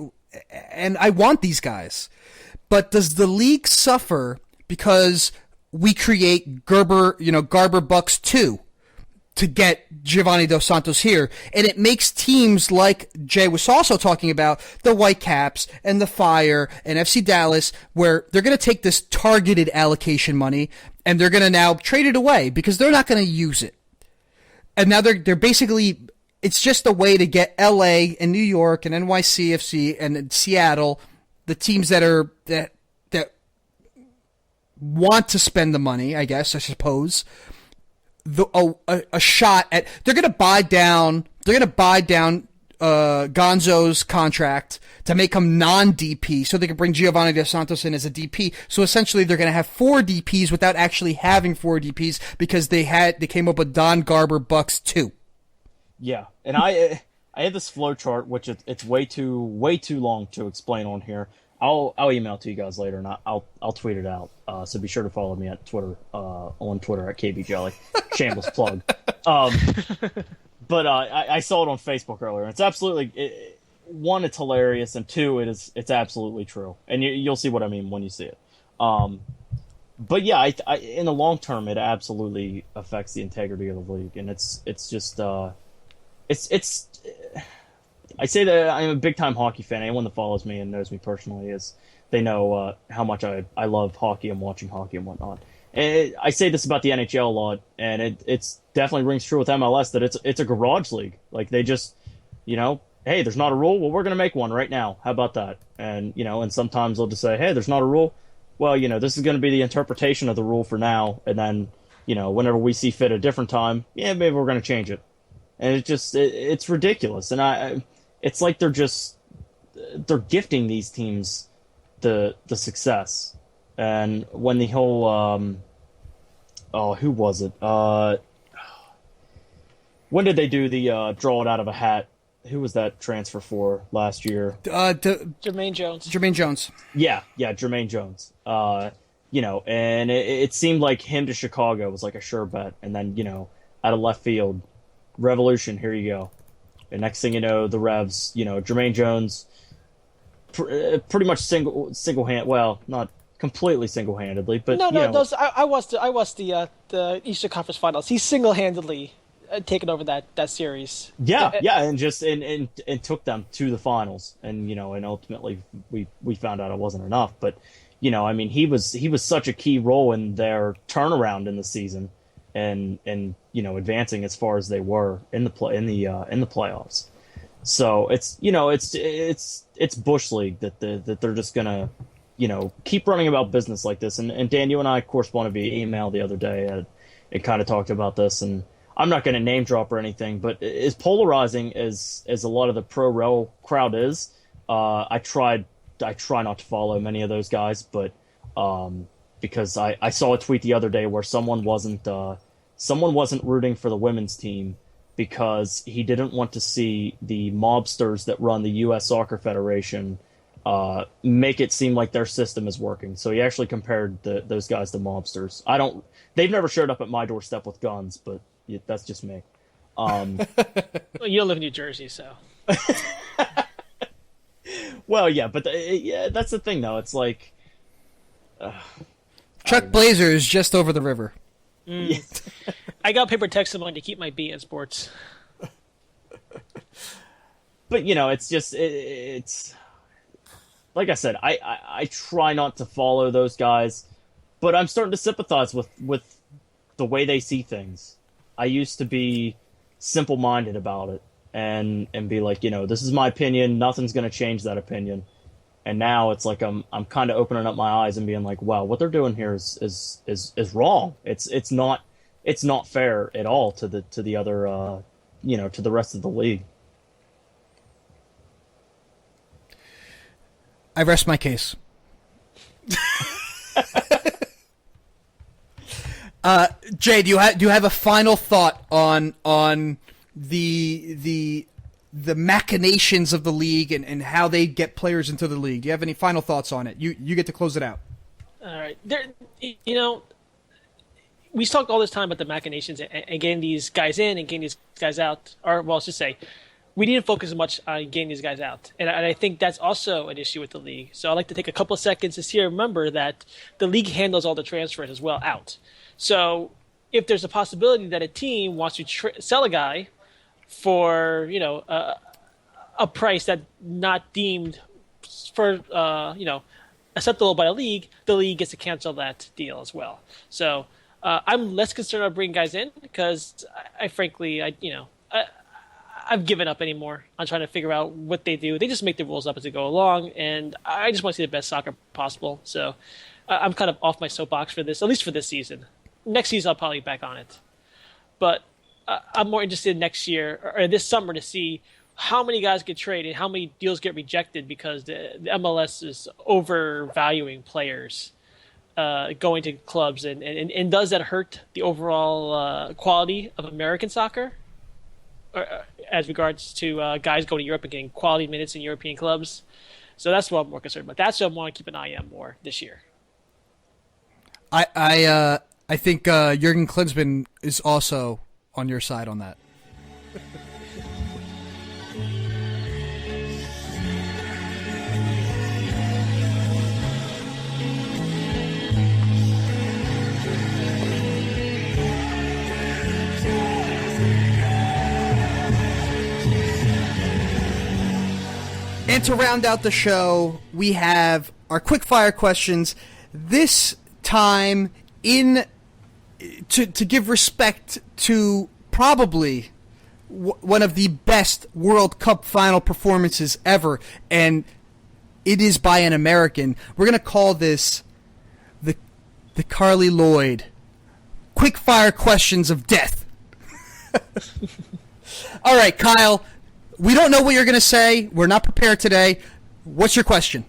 A: want these guys. But does the league suffer because we create Garber Bucks 2 to get Giovanni Dos Santos here? And it makes teams like Jay was also talking about, the Whitecaps and the Fire and FC Dallas, where they're going to take this targeted allocation money and they're going to now trade it away because they're not going to use it. And now they're basically, it's just a way to get LA and New York and NYCFC and Seattle, the teams that want to spend the money, I suppose, a shot at. They're going to buy down Gonzo's contract to make him non-DP, so they can bring Giovanni Dos Santos in as a DP. So essentially, they're going to have 4 DPs without actually having 4 DPs because they came up with Don Garber Bucks 2.
B: Yeah, and I had this flow chart, which it's way too long to explain on here. I'll email it to you guys later, and I'll tweet it out. So be sure to follow me at Twitter, on Twitter at KBJelly. Shameless plug. But I saw it on Facebook earlier. And it's absolutely one, it's hilarious, and two, it's absolutely true. And you'll see what I mean when you see it. But yeah, I in the long term, it absolutely affects the integrity of the league, and it's just it's. I say that I'm a big time hockey fan. Anyone that follows me and knows me personally they know how much I love hockey and watching hockey and whatnot. And I say this about the NHL a lot, and it's definitely rings true with MLS that it's a garage league. Like they just, hey, there's not a rule. Well, we're gonna make one right now. How about that? And and sometimes they'll just say, hey, there's not a rule. Well, this is going to be the interpretation of the rule for now, and then whenever we see fit a different time, maybe we're going to change it. And it's ridiculous, and it's like they're gifting these teams the success. And when the whole who was it? When did they do the draw it out of a hat? Who was that transfer for last year?
C: Jermaine Jones.
A: Jermaine Jones.
B: Yeah, Jermaine Jones. and it seemed like him to Chicago was like a sure bet. And then, out of left field, Revolution, here you go. And next thing you know, the Revs, Jermaine Jones, pretty much single-hand, well, not completely single-handedly, but
D: I watched the Eastern Conference Finals. He single-handedly taken over that series.
B: Yeah, and just and took them to the finals, and and ultimately we found out it wasn't enough, but he was such a key role in their turnaround in the season, and advancing as far as they were in the playoffs. So it's Bush League that they're just gonna keep running about business like this. And Dan, you and I corresponded via email the other day and kind of talked about this. And I'm not going to name drop or anything, but as polarizing as a lot of the pro rel crowd is, I try not to follow many of those guys, but because I saw a tweet the other day where someone wasn't rooting for the women's team because he didn't want to see the mobsters that run the U.S. Soccer Federation make it seem like their system is working. So he actually compared those guys to mobsters. They've never showed up at my doorstep with guns, but that's just me.
C: Well, you don't live in New Jersey, so.
B: Well, yeah, but that's the thing, though. It's like
A: Chuck Blazer is just over the river.
C: I got paper text money to keep my beat in sports.
B: But it's just it's like I said, I try not to follow those guys, but I'm starting to sympathize with the way they see things. I used to be simple-minded about it and be like, this is my opinion, nothing's going to change that opinion. And now it's like I'm kind of opening up my eyes and being like, wow, what they're doing here is wrong. It's not fair at all to the other to the rest of the league.
A: I rest my case. Jay, do you have a final thought on the machinations of the league and how they get players into the league? Do you have any final thoughts on it? You get to close it out.
C: All right, we talked all this time about the machinations and getting these guys in and getting these guys out. Or, well, let's just say, we didn't focus as much on getting these guys out. And I think that's also an issue with the league. So I'd like to take a couple of seconds to remember that the league handles all the transfers as well out. So if there's a possibility that a team wants to sell a guy for, a price that's not deemed for, acceptable by the league gets to cancel that deal as well. So I'm less concerned about bringing guys in because I've given up anymore on trying to figure out what they do. They just make the rules up as they go along, and I just want to see the best soccer possible. So I'm kind of off my soapbox for this, at least for this season. Next season, I'll probably be back on it. But I'm more interested next year or this summer to see how many guys get traded, how many deals get rejected because the MLS is overvaluing players going to clubs. And does that hurt the overall quality of American soccer? As regards to guys going to Europe and getting quality minutes in European clubs. So that's what I'm more concerned about. That's what I want to keep an eye on more this year.
A: I think Jurgen Klinsmann is also on your side on that. And to round out the show, we have our quick-fire questions. This time, to give respect to probably one of the best World Cup final performances ever, and it is by an American. We're going to call this the Carly Lloyd quick-fire questions of death. All right, Kyle. We don't know what you're going to say. We're not prepared today. What's your question?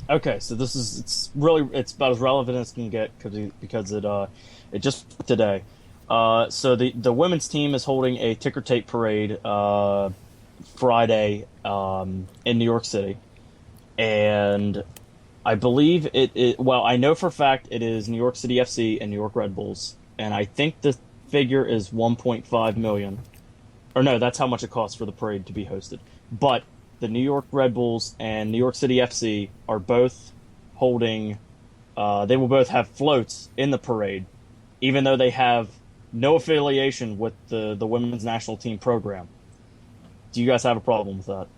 B: Okay, so it's about as relevant as it can get because it just today. So the women's team is holding a ticker tape parade Friday in New York City, and I believe well, I know for a fact it is New York City FC and New York Red Bulls, and I think the figure is 1.5 million. Or no, that's how much it costs for the parade to be hosted. But the New York Red Bulls and New York City FC are both holding. They will both have floats in the parade, even though they have no affiliation with the women's national team program. Do you guys have a problem with that?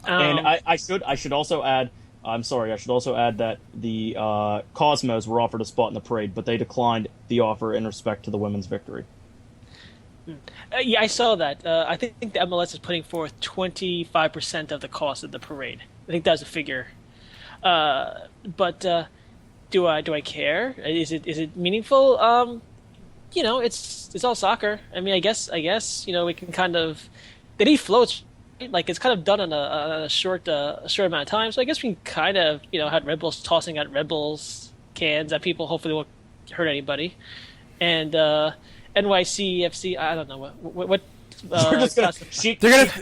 B: And I should also add. I'm sorry. I should also add that the Cosmos were offered a spot in the parade, but they declined the offer in respect to the women's victory.
C: Yeah, I saw that. I think the MLS is putting forth 25% of the cost of the parade. I think that's a figure. But do I care? Is it meaningful? It's all soccer. I mean, I guess we can kind of. They need floats. Like it's kind of done on a short amount of time, so I guess we can kind of have Red Bulls tossing out Red Bulls cans at people. Hopefully, won't hurt anybody. And NYCFC, I don't know what.
B: They're just gonna.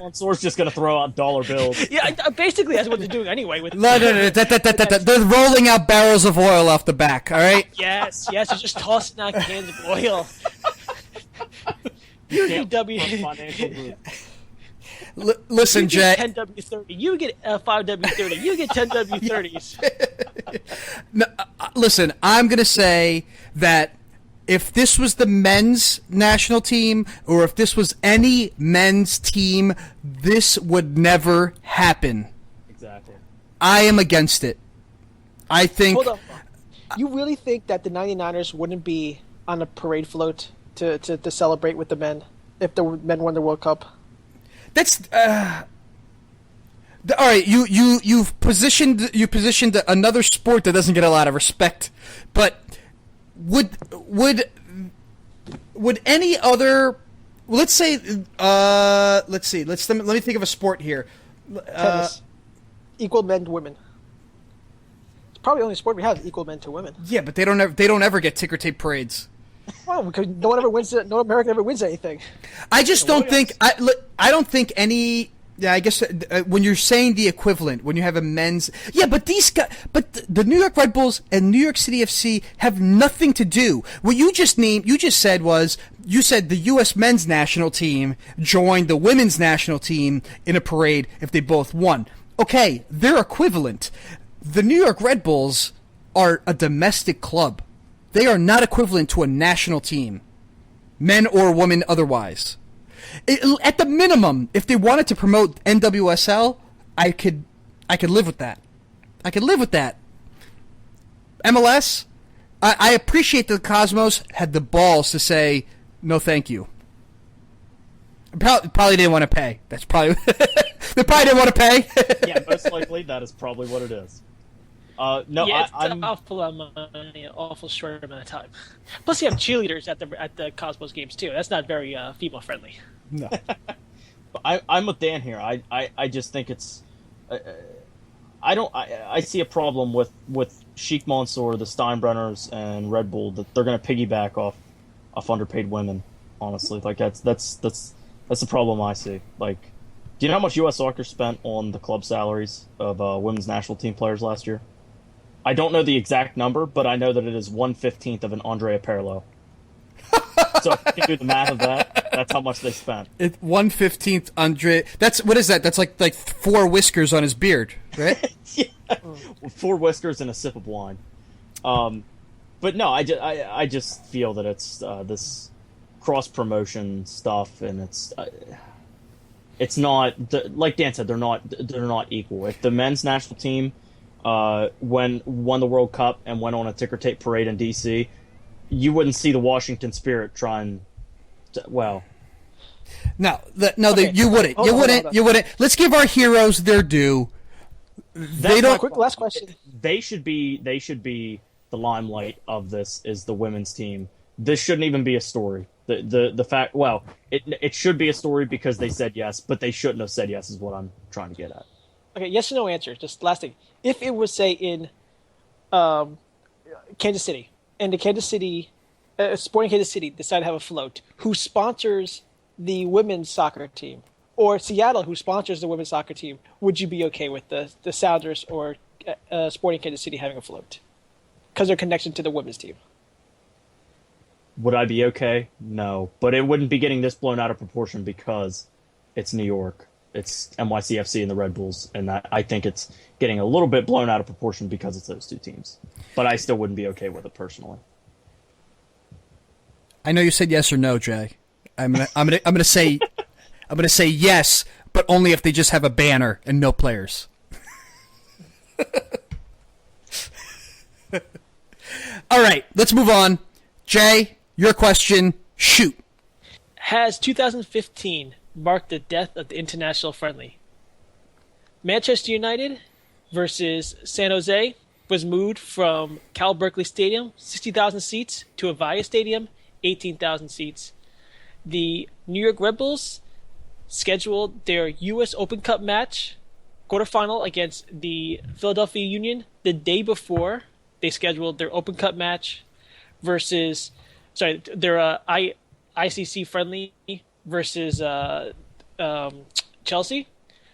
B: Mansour's just gonna throw out dollar bills.
C: Yeah, basically that's what they're doing anyway.
A: No. They're rolling out barrels of oil off the back. All right.
C: Yes. They're just tossing out cans of oil.
A: Listen, Jay.
C: 10 W30. You get 5 W30. You get 10 W30s.
A: No, listen, I'm going to say that if this was the men's national team or if this was any men's team, this would never happen.
B: Exactly.
A: I am against it. I think...
D: Hold on. You really think that the 99ers wouldn't be on a parade float to celebrate with the men if the men won the World Cup?
A: That's all right. You've positioned another sport that doesn't get a lot of respect, but would any other? Let's say let me think of a sport here.
D: Tennis, equal men to women. It's probably the only sport we have equal men to women.
A: Yeah, but they don't ever get ticker tape parades.
D: Well, because no one ever wins. No American ever wins anything.
A: I just don't think. I don't think any. Yeah, I guess when you're saying the equivalent, when you have a men's. Yeah, but these guys. But the New York Red Bulls and New York City FC have nothing to do. What you just said was you said the U.S. men's national team joined the women's national team in a parade if they both won. Okay, they're equivalent. The New York Red Bulls are a domestic club. They are not equivalent to a national team, men or women otherwise. At the minimum, if they wanted to promote NWSL, I could live with that. I could live with that. MLS, I appreciate that the Cosmos had the balls to say, no thank you. Probably didn't want to pay. That's probably... they probably didn't want to pay.
B: Yeah, most likely that is probably what it is. No,
C: yeah, it's an awful amount of money, an awful short amount of time. Plus, you have cheerleaders at the Cosmos games too. That's not very female friendly.
A: No,
B: I'm with Dan here. I just think it's. I see a problem with Sheikh Mansour, the Steinbrenners, and Red Bull that they're going to piggyback off underpaid women. Honestly, like that's the problem I see. Like, do you know how much U.S. Soccer spent on the club salaries of women's national team players last year? I don't know the exact number, but I know that it is 1/15 of an Andrea Pirlo. So if you can do the math of that, that's how much they spent.
A: 1/15 Andre. That's what is that? That's like 4 whiskers on his beard, right?
B: Yeah, 4 whiskers and a sip of wine. But no, I just feel that it's this cross promotion stuff, and it's not like Dan said. They're not equal. If the men's national team won the World Cup and went on a ticker tape parade in DC, you wouldn't see the Washington Spirit trying to, well.
A: No, you wouldn't. You wouldn't. Let's give our heroes their due. They don't.
D: Quick last question.
B: They should be the limelight of this is the women's team. This shouldn't even be a story. The fact, well, it should be a story because they said yes, but they shouldn't have said yes is what I'm trying to get at.
D: Okay, yes or no answer. Just last thing. If it was, say, in Kansas City, and the Kansas City, Sporting Kansas City decided to have a float, who sponsors the women's soccer team? or Seattle, who sponsors the women's soccer team, would you be okay with the Sounders or Sporting Kansas City having a float because their connection to the women's team?
B: Would I be okay? No, but it wouldn't be getting this blown out of proportion because it's New York, it's NYCFC and the Red Bulls, and I think it's getting a little bit blown out of proportion because it's those two teams. But I still wouldn't be okay with it personally.
A: I know you said yes or no, Jay. I'm gonna say yes, but only if they just have a banner and no players. All right, let's move on. Jay, your question. Shoot.
C: Has 2015 marked the death of the international friendly? Manchester United versus San Jose was moved from Cal Berkeley Stadium, 60,000 seats, to Avaya Stadium, 18,000 seats. The New York Red Bulls scheduled their U.S. Open Cup match, quarterfinal against the Philadelphia Union, the day before they scheduled their Open Cup match versus, their ICC friendly versus Chelsea.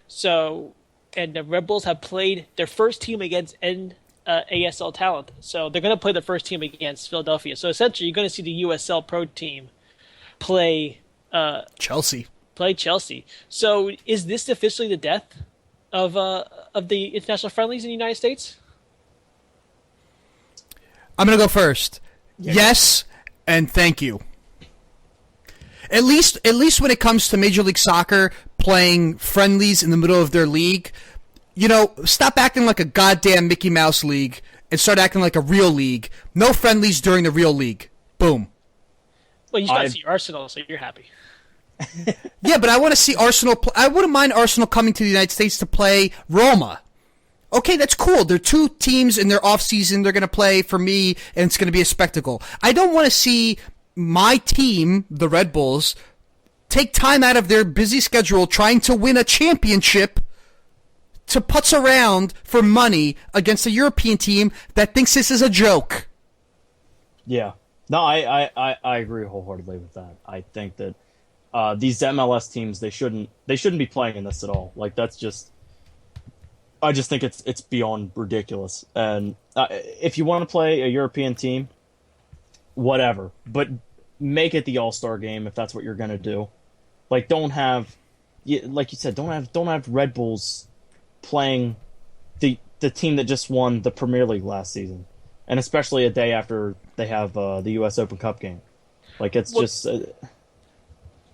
C: So, and the Red Bulls have played their first team against ASL talent. So they're going to play the first team against Philadelphia. So essentially, you're going to see the USL Pro team play
A: Chelsea.
C: So is this officially the death of the international friendlies in the United States?
A: I'm going to go first. Yes, and thank you. At least when it comes to Major League Soccer playing friendlies in the middle of their league, stop acting like a goddamn Mickey Mouse league and start acting like a real league. No friendlies during the real league. Boom.
C: Well, you got to see Arsenal, so you're happy.
A: Yeah, but I want to see Arsenal. I wouldn't mind Arsenal coming to the United States to play Roma. Okay, that's cool. They're two teams in their off-season. They're going to play for me, and it's going to be a spectacle. I don't want to see my team, the Red Bulls, take time out of their busy schedule trying to win a championship to putz around for money against a European team that thinks this is a joke.
B: Yeah. No, I agree wholeheartedly with that. I think that these MLS teams, they shouldn't be playing in this at all. Like, that's just... I just think it's beyond ridiculous. And if you want to play a European team, whatever. But make it the All-Star game if that's what you're going to do. Like, don't have... Like you said, don't have Red Bulls playing the team that just won the Premier League last season. And especially a day after they have the U.S. Open Cup game. Like, it's just... go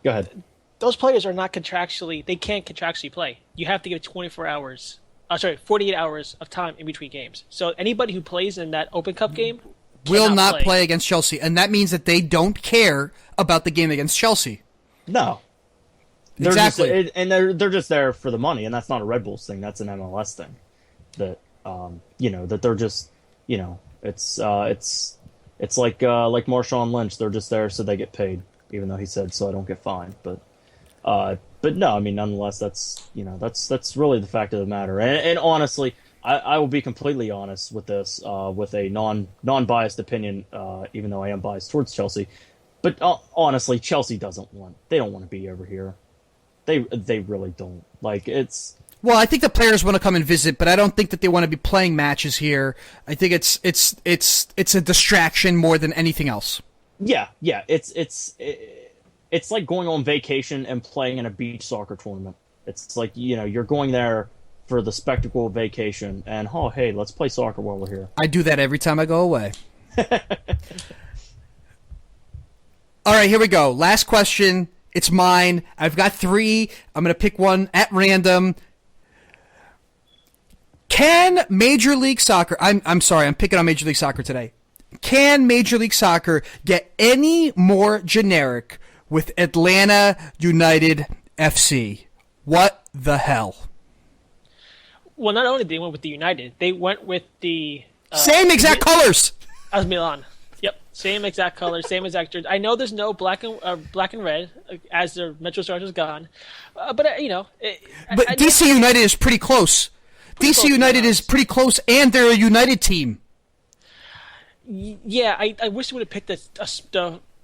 B: ahead.
D: Those players are not contractually... They can't contractually play. You have to give 48 hours of time in between games. So anybody who plays in that Open Cup game
A: will not play against Chelsea. And that means that they don't care about the game against Chelsea.
B: No.
A: Exactly.
B: They're just there for the money, and that's not a Red Bulls thing. That's an MLS thing. That, that they're just, it's like Marshawn Lynch. They're just there so they get paid, even though he said so I don't get fined. But no, I mean, nonetheless, that's really the fact of the matter. And honestly, I will be completely honest with this, with a non-biased opinion, even though I am biased towards Chelsea. But honestly, Chelsea they don't want to be over here. They really don't. Like, it's...
A: Well, I think the players want to come and visit, but I don't think that they want to be playing matches here. I think it's a distraction more than anything else.
B: Yeah. It's like going on vacation and playing in a beach soccer tournament. It's like, you're going there for the spectacle of vacation, and, oh, hey, let's play soccer while we're here.
A: I do that every time I go away. All right, here we go. Last question. It's mine. I've got 3. I'm going to pick one at random. Can Major League Soccer... I'm sorry, I'm picking on Major League Soccer today. Can Major League Soccer get any more generic with Atlanta United FC? What the hell?
C: Well, not only did they went with the United, they went with the...
A: same exact colors!
C: As Milan. Yep, same exact colors, same exact jersey. I know there's no black and red, as the Metro Stars is gone. But
A: DC United is pretty close. DC United is pretty close, and they're a United team.
C: Yeah, I wish they would have picked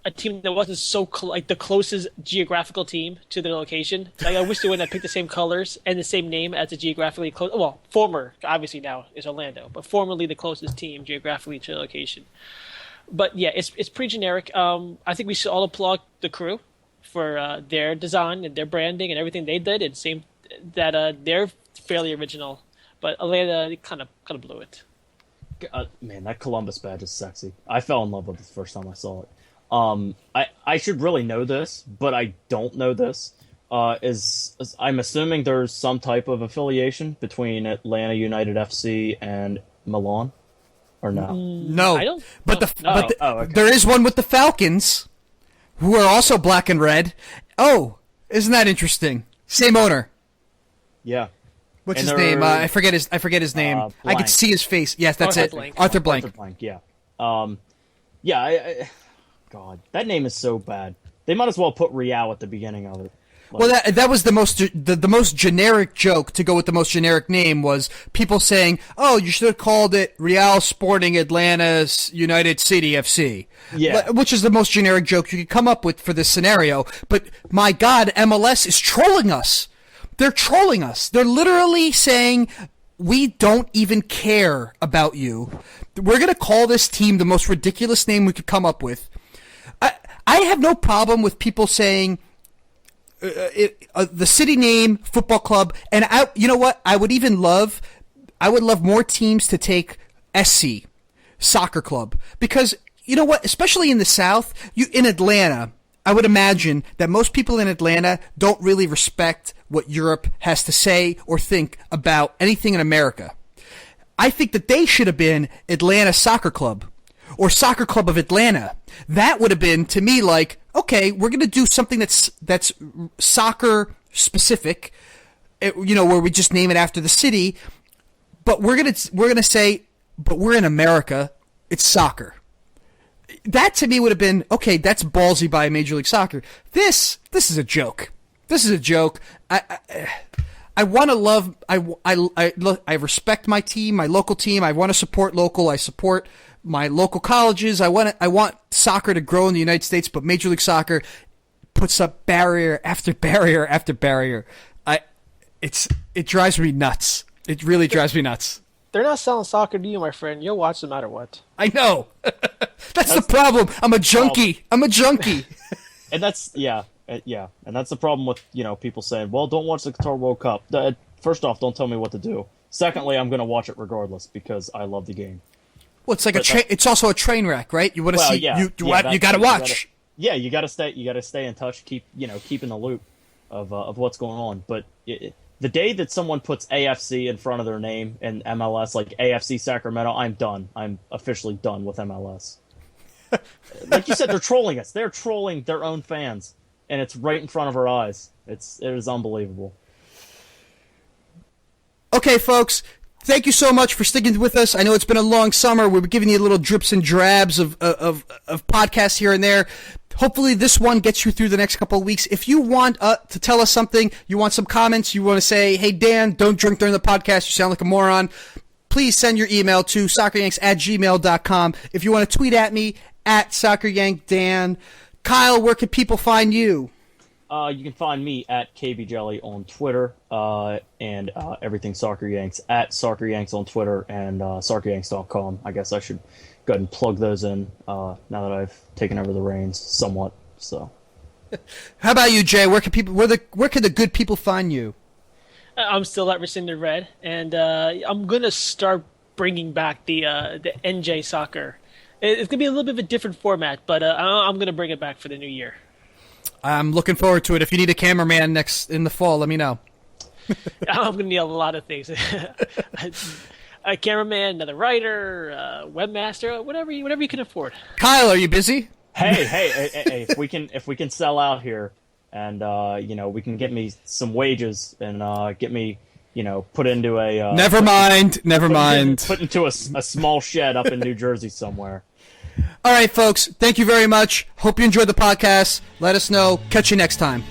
C: a team that wasn't so like the closest geographical team to their location. Like, I wish they wouldn't have picked the same colors and the same name as a geographically close. Well, former, obviously now is Orlando, but formerly the closest team geographically to the location. But yeah, it's pretty generic. I think we should all applaud the crew for their design and their branding and everything they did. And same that they're fairly original, but Atlanta kind of blew it.
B: Man, that Columbus badge is sexy. I fell in love with it the first time I saw it. I should really know this, but I don't know this. I'm assuming there's some type of affiliation between Atlanta United FC and Milan, or no?
A: No,
C: I don't.
A: but
B: okay.
A: there is one with the Falcons, who are also black and red. Oh, isn't that interesting? Same owner.
B: Yeah.
A: What's
B: And
A: his
B: they're-
A: name? I forget his name. I
B: Blank.
A: could see his face. Yes, that's
C: Arthur
A: it.
C: Blank.
A: Arthur Blank.
B: Arthur Blank, yeah. God, that name is so bad. They might as well put Real at the beginning of it.
A: Well, that was the most generic joke to go with the most generic name was people saying, "Oh, you should have called it Real Sporting Atlanta's United City FC."
B: Yeah.
A: Which is the most generic joke you could come up with for this scenario. But my God, MLS is trolling us. They're trolling us. They're literally saying, "We don't even care about you. We're going to call this team the most ridiculous name we could come up with." I have no problem with people saying the city name, football club, and you know what? I would love more teams to take SC, soccer club, because you know what? Especially in the South, in Atlanta, I would imagine that most people in Atlanta don't really respect what Europe has to say or think about anything in America. I think that they should have been Atlanta Soccer Club or Soccer Club of Atlanta. That would have been, to me, like, okay, we're going to do something that's soccer specific, where we just name it after the city, but we're going to say, but we're in America, it's soccer. That to me would have been, okay, that's ballsy by Major League Soccer. This is a joke. This is a joke. I want to love. I respect my team, my local team. I want to support local. I support my local colleges. I want soccer to grow in the United States, but Major League Soccer puts up barrier after barrier after barrier. It drives me nuts. It really drives me nuts.
D: They're not selling soccer to you, my friend. You'll watch no matter what.
A: I know. That's the problem. I'm a junkie. I'm a junkie.
B: And that's and that's the problem with people saying, "Well, don't watch the Qatar World Cup." First off, don't tell me what to do. Secondly, I'm going to watch it regardless because I love the game.
A: Well, it's like it's also a train wreck, right? You want to see you got to watch.
B: You got to stay. You got to stay in touch. Keep in the loop of what's going on. But the day that someone puts AFC in front of their name in MLS, like AFC Sacramento, I'm done. I'm officially done with MLS. Like you said, they're trolling us. They're trolling their own fans, and it's right in front of our eyes. It is unbelievable.
A: Okay, folks. Thank you so much for sticking with us. I know it's been a long summer. We're giving you little drips and drabs of podcasts here and there. Hopefully this one gets you through the next couple of weeks. If you want to tell us something, you want some comments, you want to say, "Hey, Dan, don't drink during the podcast. You sound like a moron," please send your email to socceryanks@gmail.com. If you want to tweet at me, @socceryankdan. Kyle, where can people find you?
B: You can find me at KBJelly on Twitter and everything Soccer Yanks at Soccer Yanks on Twitter and socceryanks.com. I guess I should go ahead and plug those in now that I've taken over the reins somewhat. So,
A: how about you, Jay? Where can the good people find you?
C: I'm still at Rescinded Red, and I'm gonna start bringing back the NJ Soccer. It's gonna be a little bit of a different format, but I'm gonna bring it back for the new year.
A: I'm looking forward to it. If you need a cameraman in the fall, let me know.
C: I'm going to need a lot of things. A cameraman, another writer, webmaster, whatever you can afford.
A: Kyle, are you busy?
B: Hey, if we can sell out here and we can get me some wages and get me put into a
A: Never mind.
B: Put into a small shed up in New Jersey somewhere.
A: All right, folks. Thank you very much. Hope you enjoyed the podcast. Let us know. Catch you next time.